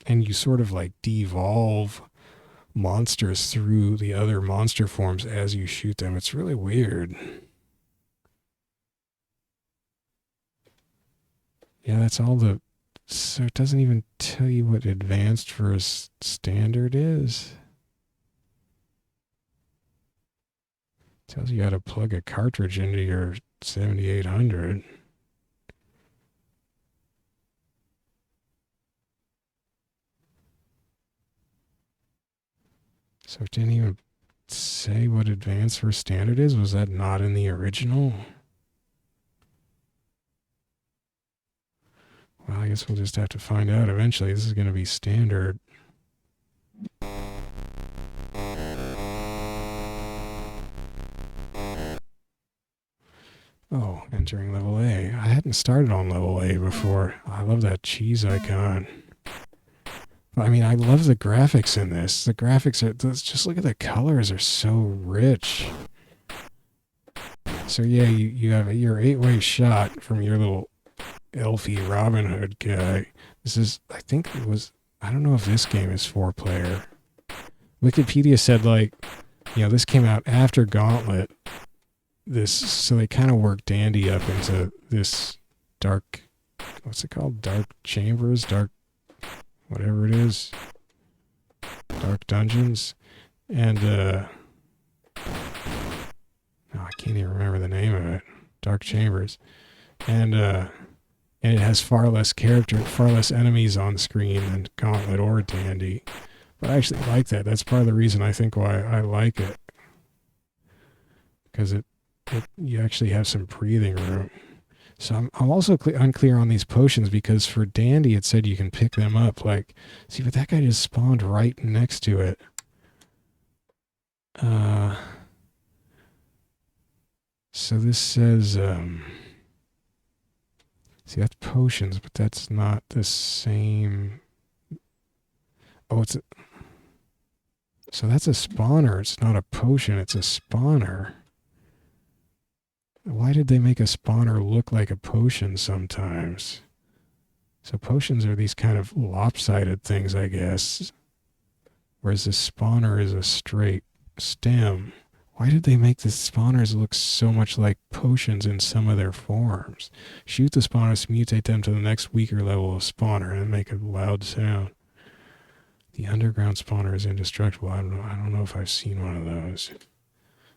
And you sort of like devolve monsters through the other monster forms as you shoot them. It's really weird. Yeah, that's all the... So it doesn't even tell you what advanced versus standard is. It tells you how to plug a cartridge into your 7800. So it didn't even say what advanced versus standard is? Was that not in the original? Well, I guess we'll just have to find out eventually. This is going to be standard. Oh, entering level A. I hadn't started on level A before. I love that cheese icon. I mean, I love the graphics in this. The graphics are... Just look at the colors. Are so rich. So yeah, you have your 8-way shot from your little elfie Robin Hood guy. This is... I think it was... I don't know if this game is 4-player. Wikipedia said, like... You know, this came out after Gauntlet. So they kind of worked Dandy up into this dark... What's it called? Dark Chambers? Dark... Whatever it is. Dark Dungeons. And, no, I can't even remember the name of it. Dark Chambers. And it has far less enemies on screen than Gauntlet or Dandy. But I actually like that. That's part of the reason I think why I like it. Because you actually have some breathing room. So I'm also unclear on these potions because for Dandy it said you can pick them up. Like, see, but that guy just spawned right next to it. So this says, see, that's potions, but that's not the same. Oh, so that's a spawner. It's not a potion. It's a spawner. Why did they make a spawner look like a potion sometimes? So potions are these kind of lopsided things, I guess. Whereas the spawner is a straight stem. Why did they make the spawners look so much like potions in some of their forms? Shoot the spawners, mutate them to the next weaker level of spawner, and make a loud sound. The underground spawner is indestructible. I don't know if I've seen one of those.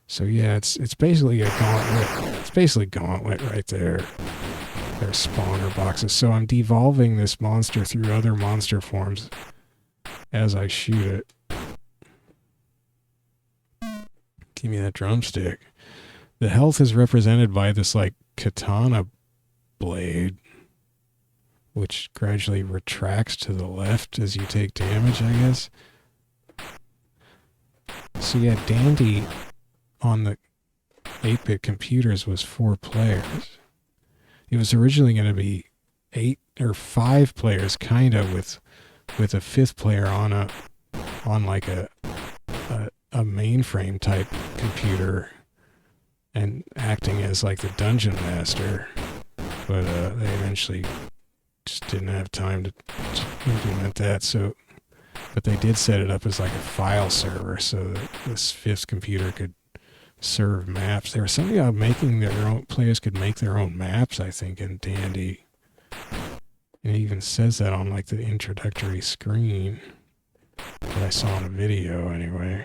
So yeah, it's basically a gauntlet. It's basically gauntlet right there. They're spawner boxes. So I'm devolving this monster through other monster forms as I shoot it. Give me that drumstick. The health is represented by this like katana blade, which gradually retracts to the left as you take damage, I guess. So yeah, Dandy on the 8-bit computers was 4 players. It was originally going to be 8 or 5 players, kind of, with a 5th player on like a mainframe type computer and acting as like the dungeon master. But they eventually just didn't have time to implement that. So, but they did set it up as like a file server so that this 5th computer could serve maps. There was something about making their own, players could make their own maps, I think, in Dandy. And it even says that on like the introductory screen that I saw in a video anyway.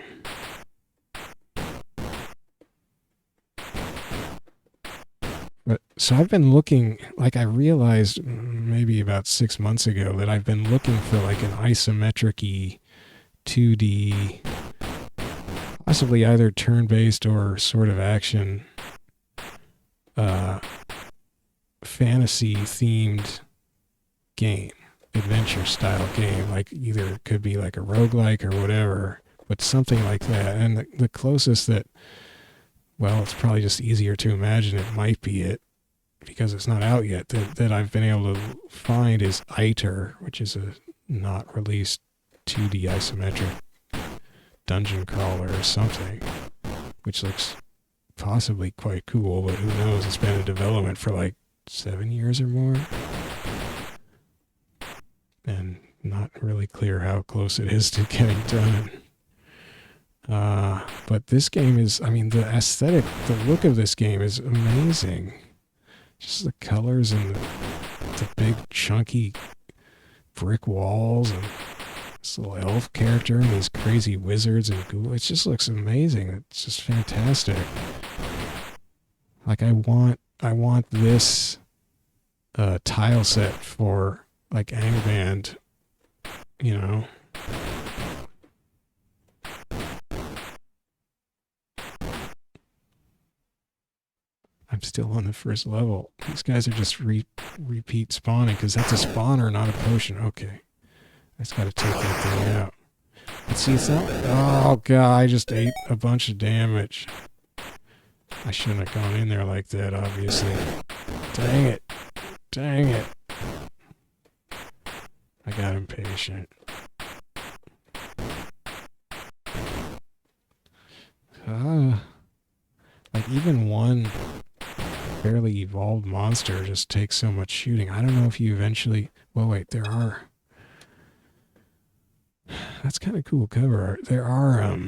But so I've been looking, like I realized maybe about 6 months ago that I've been looking for like an isometric-y 2D, possibly either turn-based or sort of action, fantasy-themed game, adventure-style game. Like either it could be like a roguelike or whatever, but something like that. And the closest that, well, it's probably just easier to imagine it might be it, because it's not out yet, that I've been able to find is ITER, which is a not released 2D isometric dungeon crawler or something, which looks possibly quite cool, but who knows? It's been in development for like 7 years or more, and not really clear how close it is to getting done. But this game is, I mean, the aesthetic, the look of this game is amazing. Just the colors and the big chunky brick walls and this little elf character and these crazy wizards and ghouls. It just looks amazing. It's just fantastic. Like I want this tile set for like Angband, you know. I'm still on the first level. These guys are just repeat spawning because that's a spawner, not a potion. Okay. I just got to take that thing out. Let's see, it's not... Oh, God, I just ate a bunch of damage. I shouldn't have gone in there like that, obviously. Dang it. Dang it. I got impatient. Like, even one fairly evolved monster just takes so much shooting. I don't know if you eventually... Well, wait, there are... That's kind of cool cover art. There are,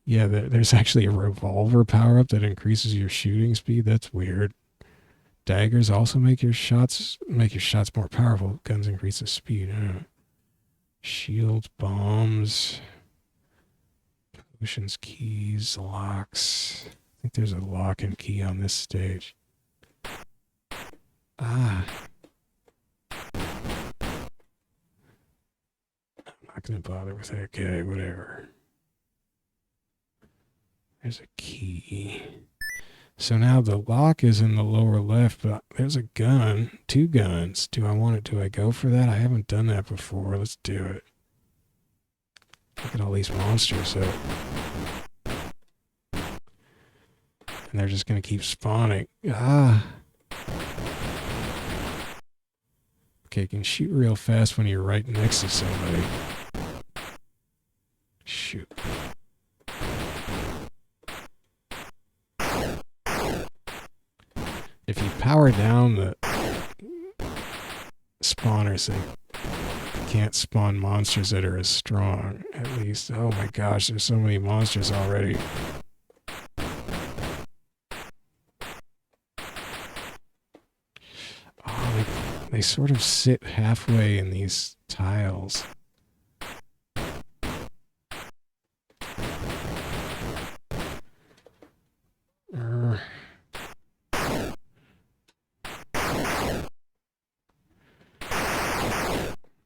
yeah, there's actually a revolver power-up that increases your shooting speed. That's weird. Daggers also make your shots more powerful. Guns increase the speed. Shields, bombs, potions, keys, locks. I think there's a lock and key on this stage. Ah. Not gonna bother with that guy, whatever. There's a key. So now the lock is in the lower left, but there's a gun, 2 guns. Do I want it? Do I go for that? I haven't done that before. Let's do it. Look at all these monsters though. And they're just gonna keep spawning. Ah. Okay, you can shoot real fast when you're right next to somebody. Shoot. If you power down the spawners, they can't spawn monsters that are as strong. At least, oh my gosh, there's so many monsters already. Oh, they sort of sit halfway in these tiles.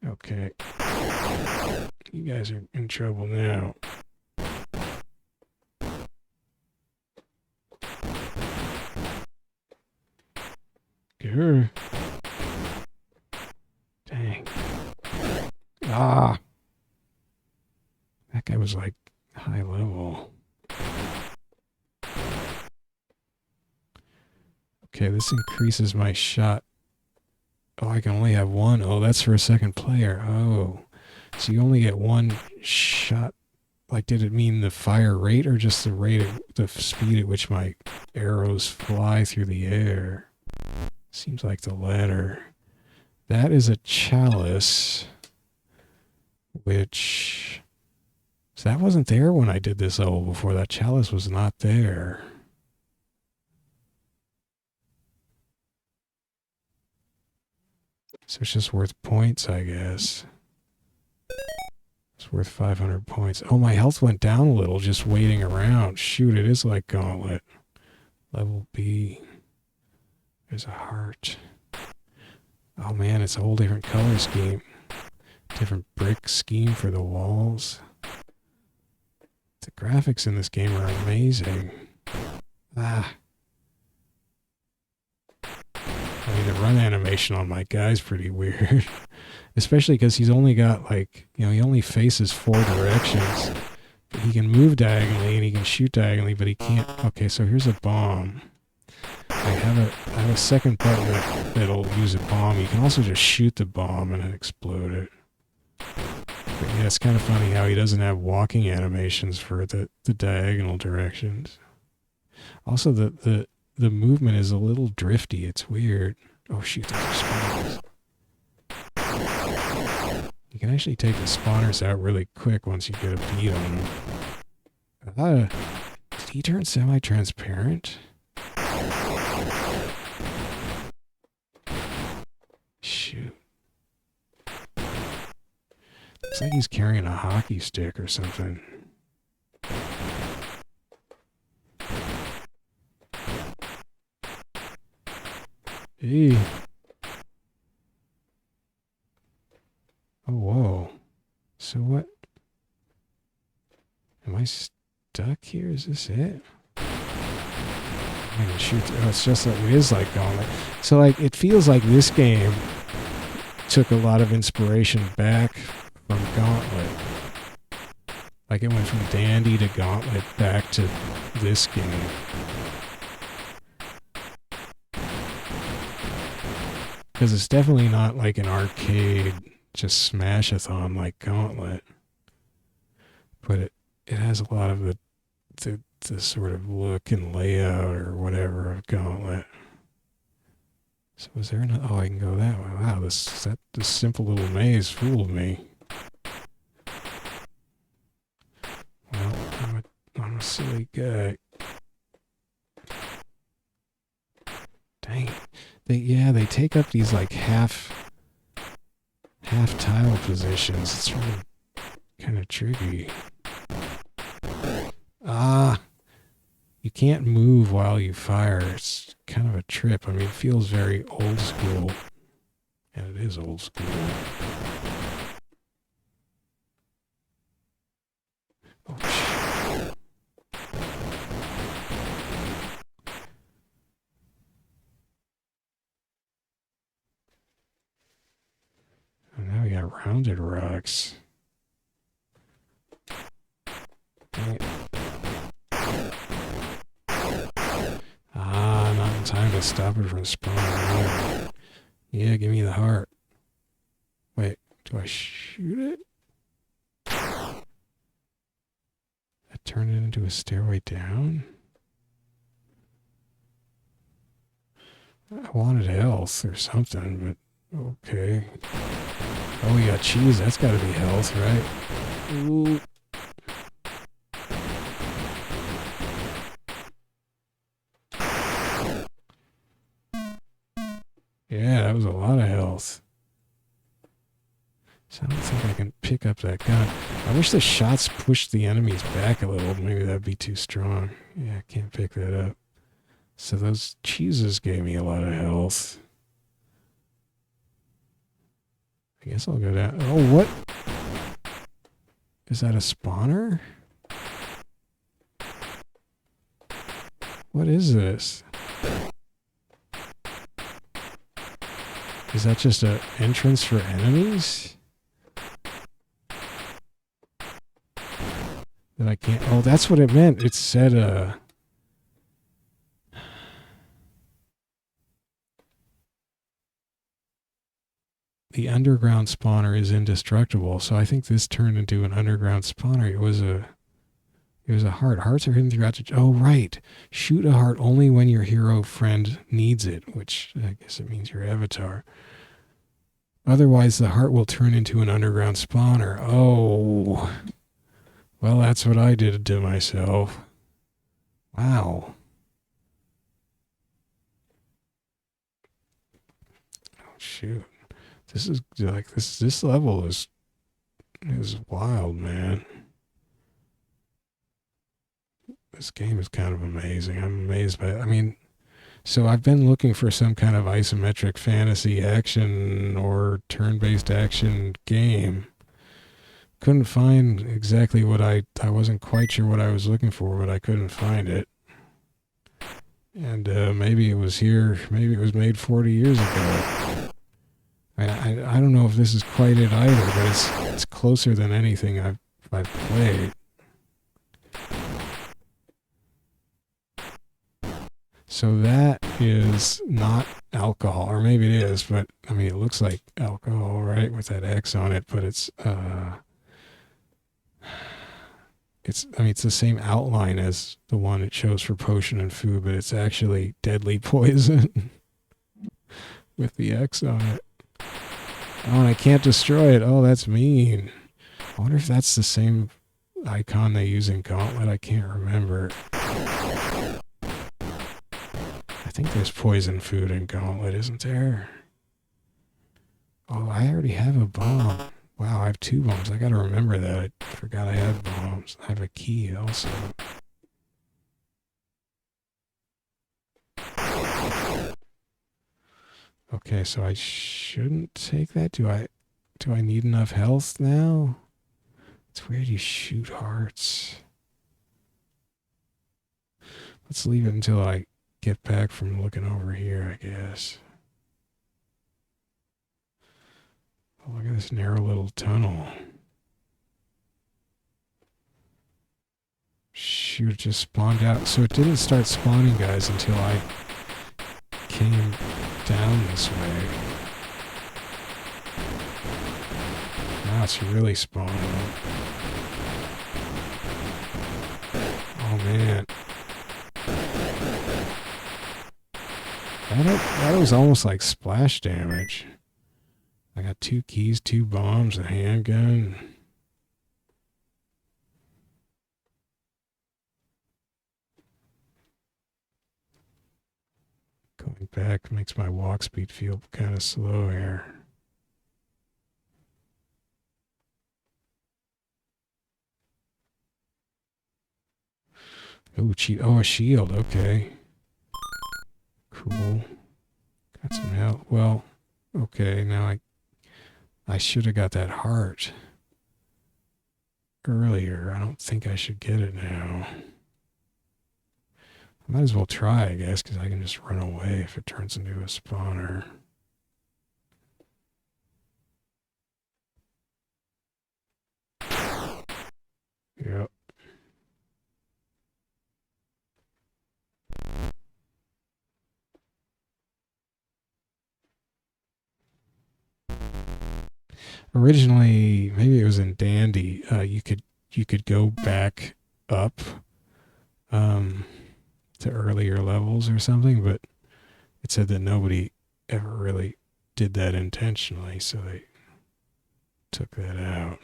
Okay. You guys are in trouble now. Grr. Dang. Ah. That guy was like high level. Okay, this increases my shot. Oh, I can only have one. Oh, that's for a second player. Oh. So you only get one shot. Like, did it mean the fire rate or just the rate of the speed at which my arrows fly through the air? Seems like the latter. That is a chalice, which... So that wasn't there when I did this level before. That chalice was not there. So it's just worth points, I guess. It's worth 500 points. Oh, my health went down a little just waiting around. Shoot, it is like Gauntlet. Level B. There's a heart. Oh man, it's a whole different color scheme. Different brick scheme for the walls. The graphics in this game are amazing. Ah. I mean, the run animation on my guy's pretty weird. Especially because he's only got, like, you know, he only faces 4 directions. But he can move diagonally and he can shoot diagonally, but he can't... Okay, so here's a bomb. I have a second button that'll use a bomb. You can also just shoot the bomb and explode it. But yeah, it's kind of funny how he doesn't have walking animations for the diagonal directions. Also, the movement is a little drifty. It's weird. Oh shoot, those are spawners. You can actually take the spawners out really quick once you get a beat on them. Did he turn semi-transparent? Shoot. Looks like he's carrying a hockey stick or something. Hey. Oh, whoa. So what? Am I stuck here? Is this it? I can shoot. Oh, it's just like, it is like Gauntlet. So, like, it feels like this game took a lot of inspiration back from Gauntlet. Like, it went from Dandy to Gauntlet back to this game. Because it's definitely not like an arcade, just smash-a-thon like Gauntlet. But it has a lot of the sort of look and layout or whatever of Gauntlet. So is there another... Oh, I can go that way. Wow, this simple little maze fooled me. Well, I'm a silly guy. Dang. They take up these like half tile positions. It's really kind of tricky. Ah, you can't move while you fire. It's kind of a trip. I mean, it feels very old school, and it is old school. Oh, shit. grounded rocks. Ah, not in time to stop it from spawning. Yeah, give me the heart. Wait, do I shoot it? That turned it into a stairway down? I wanted health or something, but okay. Oh, we got cheese. That's got to be health, right? Ooh. Yeah, that was a lot of health. So I don't think I can pick up that gun. I wish the shots pushed the enemies back a little. Maybe that'd be too strong. Yeah, I can't pick that up. So those cheeses gave me a lot of health. I guess I'll go down. Oh, what? Is that a spawner? What is this? Is that just an entrance for enemies? That I can't... Oh, that's what it meant. It said, the underground spawner is indestructible, so I think this turned into an underground spawner. It was a heart. Hearts are hidden throughout the... Oh, right. Shoot a heart only when your hero friend needs it, which I guess it means your avatar. Otherwise, the heart will turn into an underground spawner. Oh. Well, that's what I did to myself. Wow. Oh, shoot. This is like this level is wild, man. This game is kind of amazing. I'm amazed by it. I mean, so I've been looking for some kind of isometric fantasy action or turn-based action game. Couldn't find exactly what I wasn't quite sure what I was looking for, but I couldn't find it. And maybe it was here. Maybe it was made 40 years ago. I don't know if this is quite it either, but it's closer than anything I've played. So that is not alcohol, or maybe it is, but I mean it looks like alcohol, right, with that X on it, but it's the same outline as the one it shows for potion and food, but it's actually deadly poison with the X on it. Oh, and I can't destroy it. Oh, that's mean. I wonder if that's the same icon they use in Gauntlet. I can't remember. I think there's poison food in Gauntlet, isn't there? Oh, I already have a bomb. Wow, I have 2 bombs. I gotta remember that. I forgot I had bombs. I have a key also. Okay, so I shouldn't take that. Do I need enough health now? It's weird you shoot hearts. Let's leave it until I get back from looking over here, I guess. Oh, look at this narrow little tunnel. Shoot, it just spawned out. So it didn't start spawning guys until I came down this way. Now it's really spawning. Oh man. That was almost like splash damage. I got 2 keys, 2 bombs, a handgun. Going back makes my walk speed feel kind of slow here. Oh, a shield. Okay. Cool. Got some help. Well, okay. Now I should have got that heart earlier. I don't think I should get it now. I might as well try, I guess, because I can just run away if it turns into a spawner. originally, maybe it was in Dandy, you could go back up um, to earlier levels or something, but it said that nobody ever really did that intentionally, so they took that out.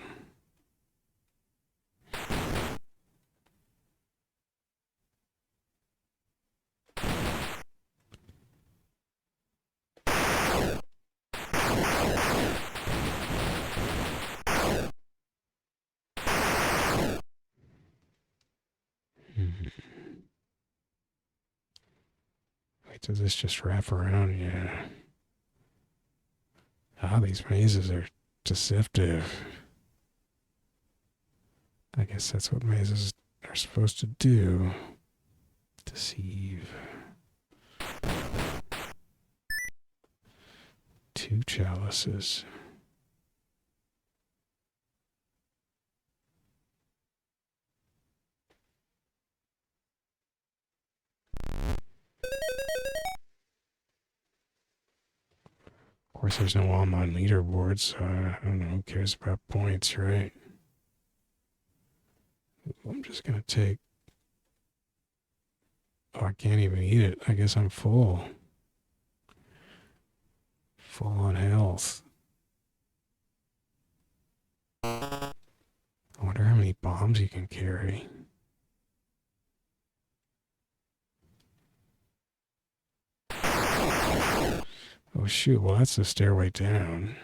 Wait, does this just wrap around? Yeah. Ah, these mazes are deceptive. I guess that's what mazes are supposed to do. Deceive. 2 chalices. Of course, there's no online leaderboard, so I don't know who cares about points, right? I'm just gonna take. Oh, I can't even eat it. I guess I'm full. Full on health. I wonder how many bombs you can carry. Oh shoot, well that's the stairway down.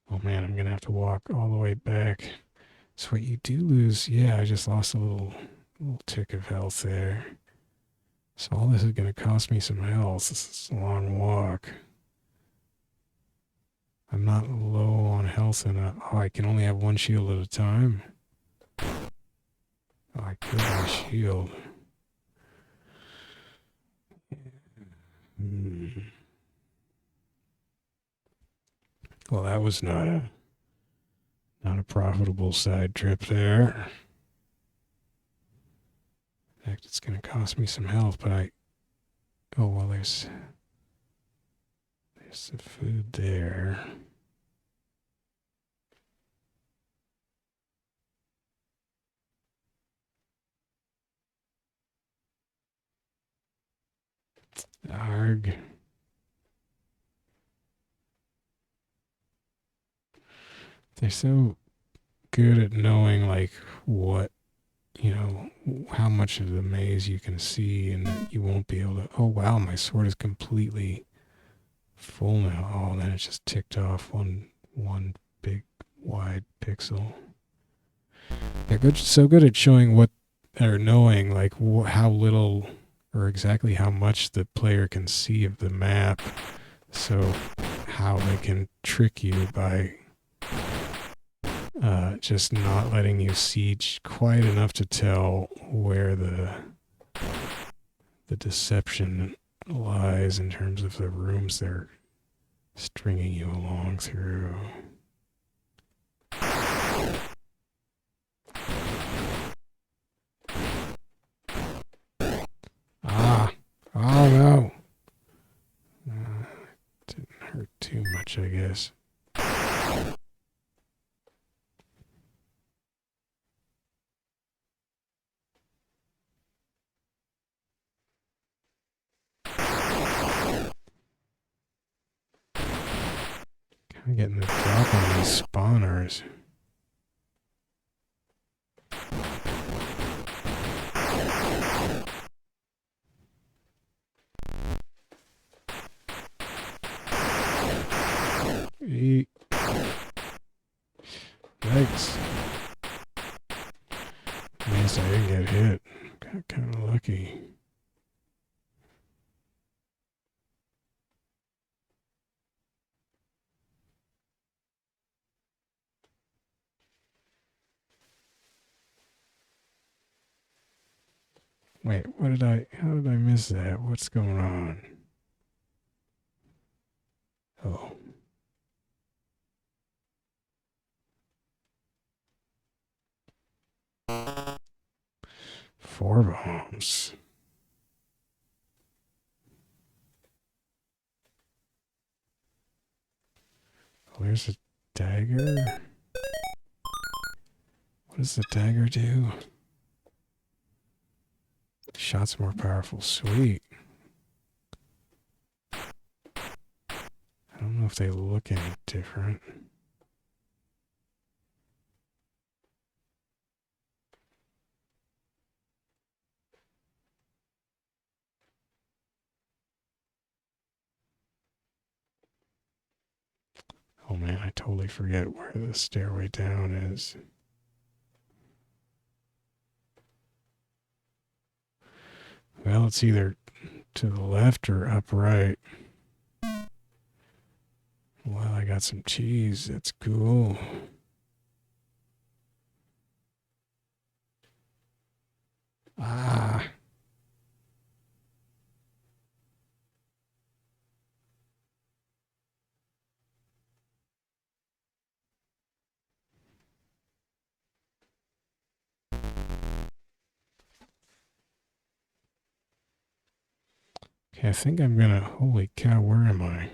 Oh man, I'm gonna have to walk all the way back. So what you do lose, yeah, I just lost a little tick of health there. So all this is gonna cost me some health. This is a long walk. I'm not low on health enough. Oh, I can only have 1 shield at a time. Oh, I killed my shield. Hmm. Well, that was not a profitable side trip there. In fact, it's gonna cost me some health, but oh well, there's the food there. Arg. They're so good at knowing like what, how much of the maze you can see and that you won't be able to. Oh wow, my sword is completely full now. Oh, and then it just ticked off one big wide pixel. They're good, so good at showing what, or knowing like how little or exactly how much the player can see of the map. So how they can trick you by just not letting you see quite enough to tell where the deception lies in terms of the rooms they're stringing you along through. Ah, oh no. Didn't hurt too much, I guess. Kind of getting the drop on these spawners. Eat. Yikes. At least I didn't get hit. Got kind of lucky. Wait, how did I miss that? What's going on? Oh. Four bombs. Oh, there's a dagger. What does the dagger do? Shots more powerful. Sweet. I don't know if they look any different. Oh man, I totally forget where the stairway down is. Well, it's either to the left or upright. Well, I got some cheese. That's cool. Ah. Okay, I think I'm gonna. Holy cow, where am I?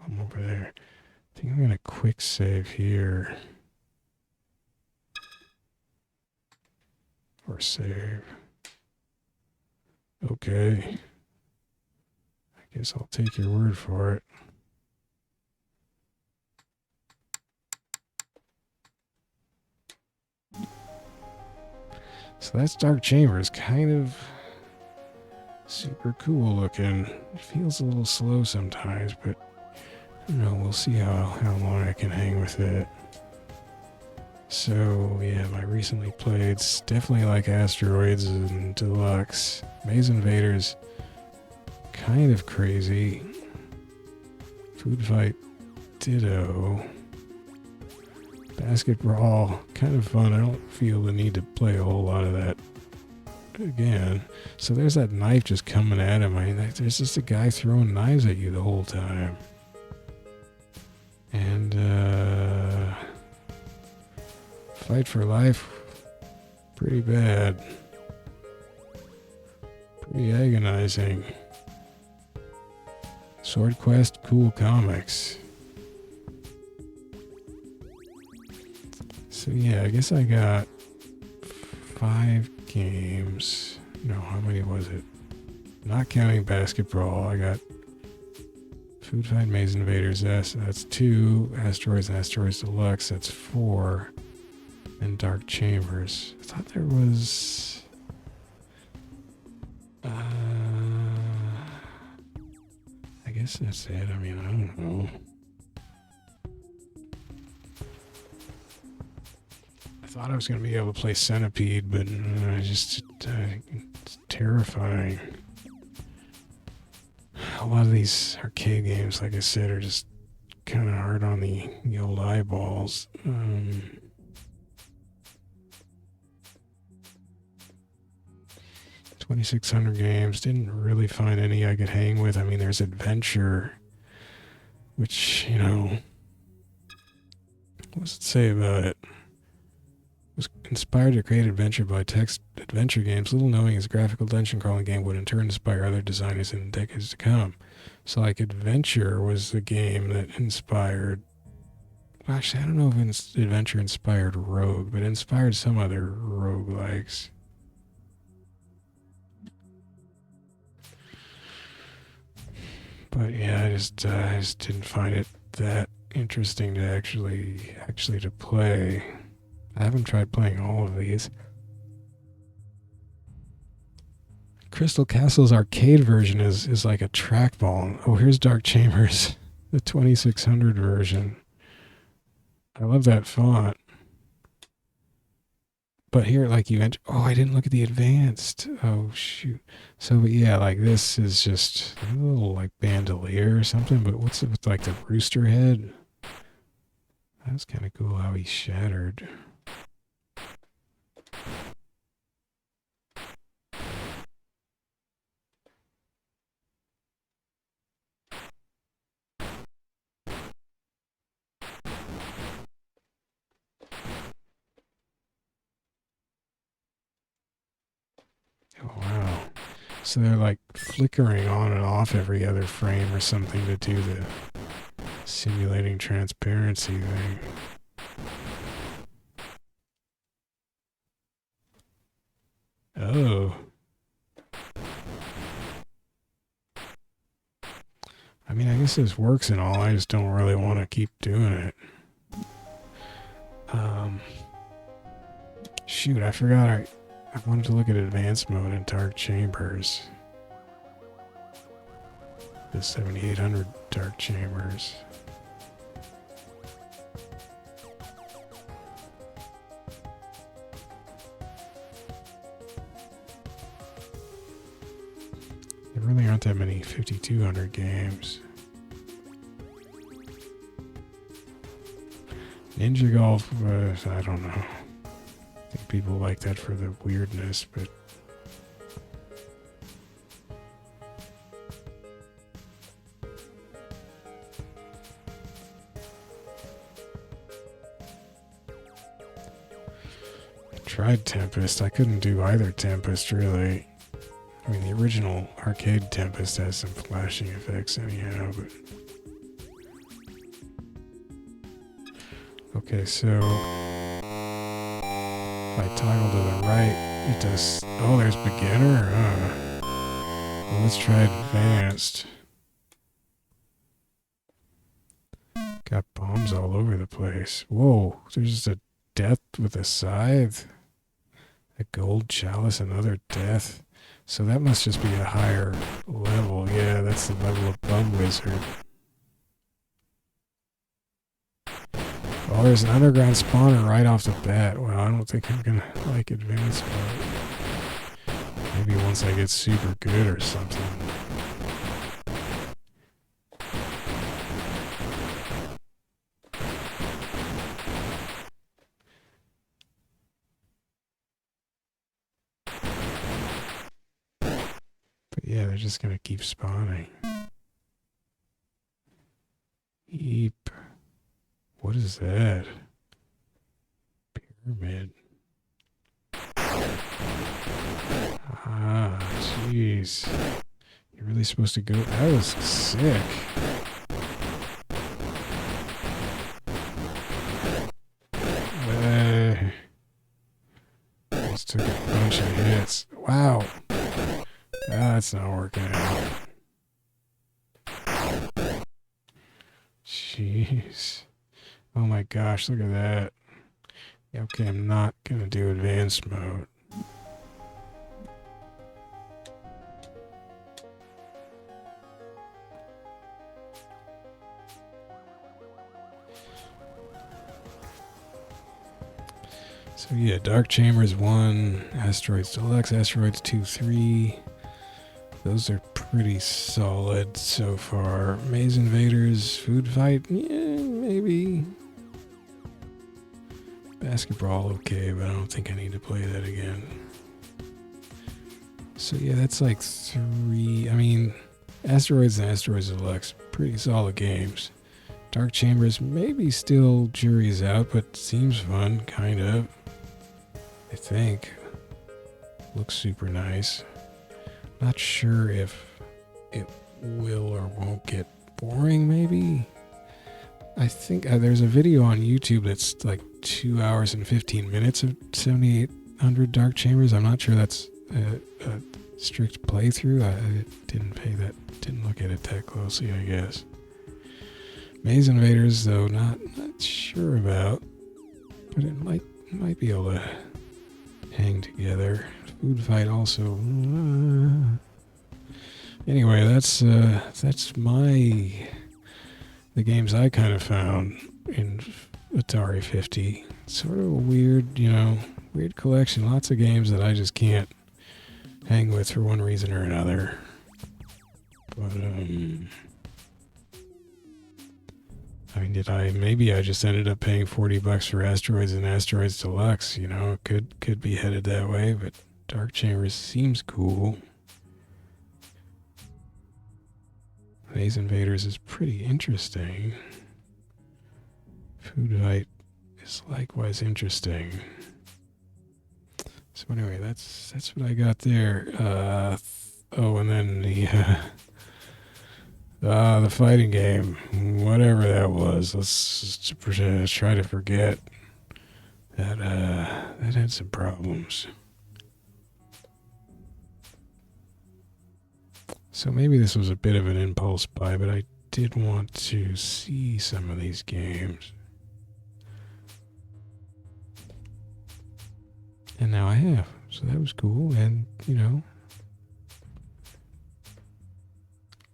I'm over there. I think I'm gonna quick save here. Or save. Okay. I guess I'll take your word for it. So that's Dark Chambers. Kind of super cool looking. It feels a little slow sometimes, but I don't know. We'll see how long I can hang with it. So, yeah, my recently played's definitely like Asteroids and Deluxe. Maze Invaders, kind of crazy. Food Fight, ditto. Basketbrawl, kind of fun. I don't feel the need to play a whole lot of that again. So there's that knife just coming at him. I mean, there's just a guy throwing knives at you the whole time. And, Fight for Life, pretty bad. Pretty agonizing. Sword Quest, cool comics. So yeah, I guess I got 5 games. No, how many was it? Not counting Basketbrawl, I got Food Fight, Maze Invaders, that's 2. Asteroids and Asteroids Deluxe, that's 4. And Dark Chambers. I thought there was... I guess that's it. I mean, I don't know. I thought I was going to be able to play Centipede, but it's terrifying. A lot of these arcade games, like I said, are just kind of hard on the old eyeballs. 2,600 games. Didn't really find any I could hang with. I mean, there's Adventure, which, you know, what does it say about it? Was inspired to create adventure by text adventure games, little knowing his graphical dungeon crawling game would in turn inspire other designers in the decades to come. So, like, Adventure was the game that inspired. Well, actually, I don't know if Adventure inspired Rogue, but it inspired some other roguelikes. But yeah, I just didn't find it that interesting to actually to play. I haven't tried playing all of these. Crystal Castle's arcade version is like a trackball. Oh, here's Dark Chambers, the 2600 version. I love that font. But here, like, you enter. Oh, I didn't look at the advanced. Oh, shoot. So, yeah, like, this is just a little, like, bandolier or something. But what's it with, like, the rooster head? That was kind of cool how he shattered. So they're like flickering on and off every other frame or something to do the simulating transparency thing. Oh. I mean, I guess this works and all. I just don't really want to keep doing it. Shoot, I forgot I wanted to look at advanced mode in Dark Chambers. The 7800 Dark Chambers. There really aren't that many 5200 games. Ninja Golf, I don't know. I think people like that for the weirdness, but I tried Tempest. I couldn't do either Tempest, really. I mean, the original arcade Tempest has some flashing effects anyhow, but... Okay, so... If I toggle to the right, it does... Oh, there's beginner? Well, let's try advanced. Got bombs all over the place. Whoa, there's a death with a scythe. A gold chalice, another death. So that must just be a higher level. Yeah, that's the level of Bum Wizard. Oh, there's an underground spawner right off the bat. Well, I don't think I'm gonna like advanced mode. Maybe once I get super good or something. But yeah, they're just gonna keep spawning. Eep. What is that? Pyramid. Ah, jeez. You're really supposed to go... That was sick. Just took a bunch of hits. Wow. That's not working out. Jeez. Oh my gosh, look at that. Yeah, okay, I'm not going to do advanced mode. So yeah, Dark Chambers 1, Asteroids Deluxe, Asteroids 2, 3. Those are pretty solid so far. Maze Invaders, Food Fight, yeah, maybe. Basketbrawl, okay, but I don't think I need to play that again. So yeah, that's like 3. I mean, Asteroids and Asteroids Deluxe, pretty solid games. Dark Chambers, maybe still jury's out, but seems fun, kind of. I think. Looks super nice. Not sure if it will or won't get boring, maybe. I think there's a video on YouTube that's like 2 hours and 15 minutes of 7800 Dark Chambers. I'm not sure that's a strict playthrough. I didn't look at it that closely, I guess. Maze Invaders, though, not sure about, but it might be able to hang together. Food Fight also. Anyway, that's the games I kind of found in Atari 50. Sort of a weird, weird collection. Lots of games that I just can't hang with for one reason or another. But I mean, maybe I just ended up paying $40 for Asteroids and Asteroids Deluxe, it could be headed that way, but Dark Chambers seems cool. Maze Invaders is pretty interesting. Food Fight is likewise interesting. So anyway, that's what I got there. Oh, and then the fighting game, whatever that was. Let's try to forget that. That had some problems. So maybe this was a bit of an impulse buy, but I did want to see some of these games. And now I have. So that was cool. And,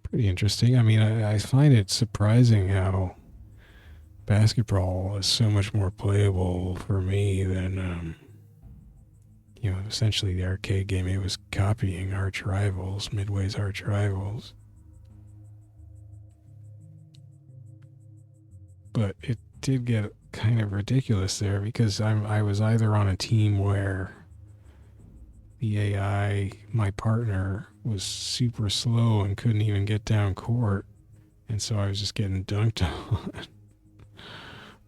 pretty interesting. I mean, I find it surprising how Basketbrawl is so much more playable for me than, essentially the arcade game. It was copying Arch Rivals, Midway's Arch Rivals. But it did get kind of ridiculous there because I was either on a team where the AI, my partner, was super slow and couldn't even get down court, and so I was just getting dunked on,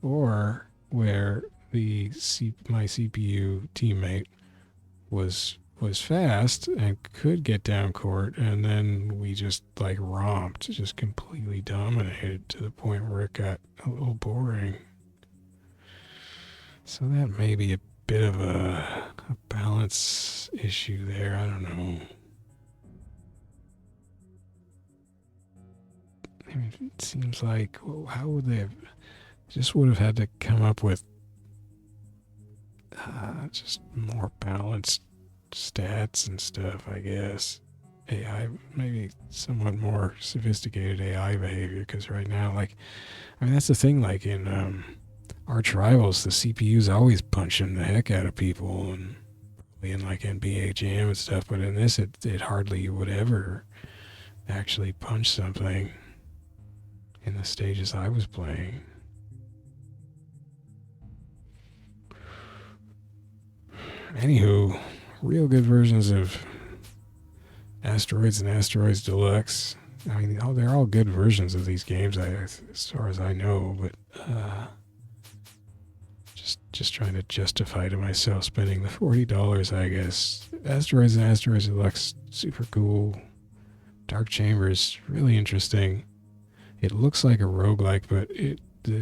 or where my CPU teammate was fast and could get down court, and then we just like romped, just completely dominated to the point where it got a little boring. So that may be a bit of a balance issue there. I don't know. I mean, it seems like, well, how would they have? Just would have had to come up with just more balanced stats and stuff, I guess. AI, maybe somewhat more sophisticated AI behavior, because right now, that's the thing, like in Arch Rivals, the CPU's always punching the heck out of people, and probably in like NBA Jam and stuff, but in this, it hardly would ever actually punch something in the stages I was playing. Anywho, real good versions of Asteroids and Asteroids Deluxe. I mean, they're all good versions of these games, as far as I know, but just trying to justify to myself spending the $40, I guess. Asteroids and Asteroids Deluxe, super cool. Dark Chambers, really interesting. It looks like a roguelike, but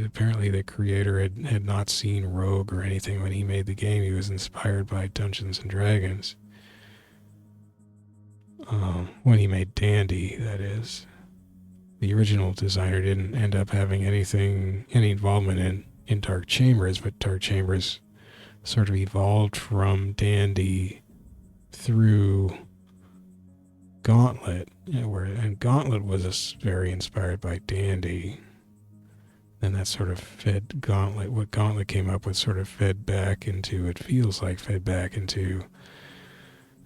apparently the creator had not seen Rogue or anything when he made the game. He was inspired by Dungeons and Dragons. When he made Dandy, that is. The original designer didn't end up having any involvement in Dark Chambers, but Dark Chambers sort of evolved from Dandy through Gauntlet, and Gauntlet was very inspired by Dandy. And that sort of fed Gauntlet. What Gauntlet came up with sort of fed back into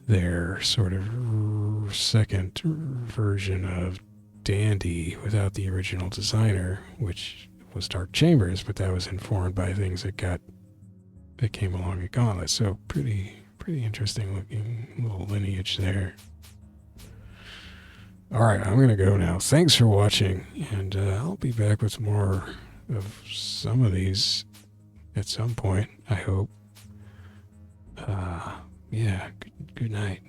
their sort of second version of Dandy without the original designer, which was Dark Chambers, but that was informed by things that came along at Gauntlet. So pretty interesting looking little lineage there. Alright, I'm going to go now. Thanks for watching, and I'll be back with more of some of these at some point, I hope. Yeah, good night.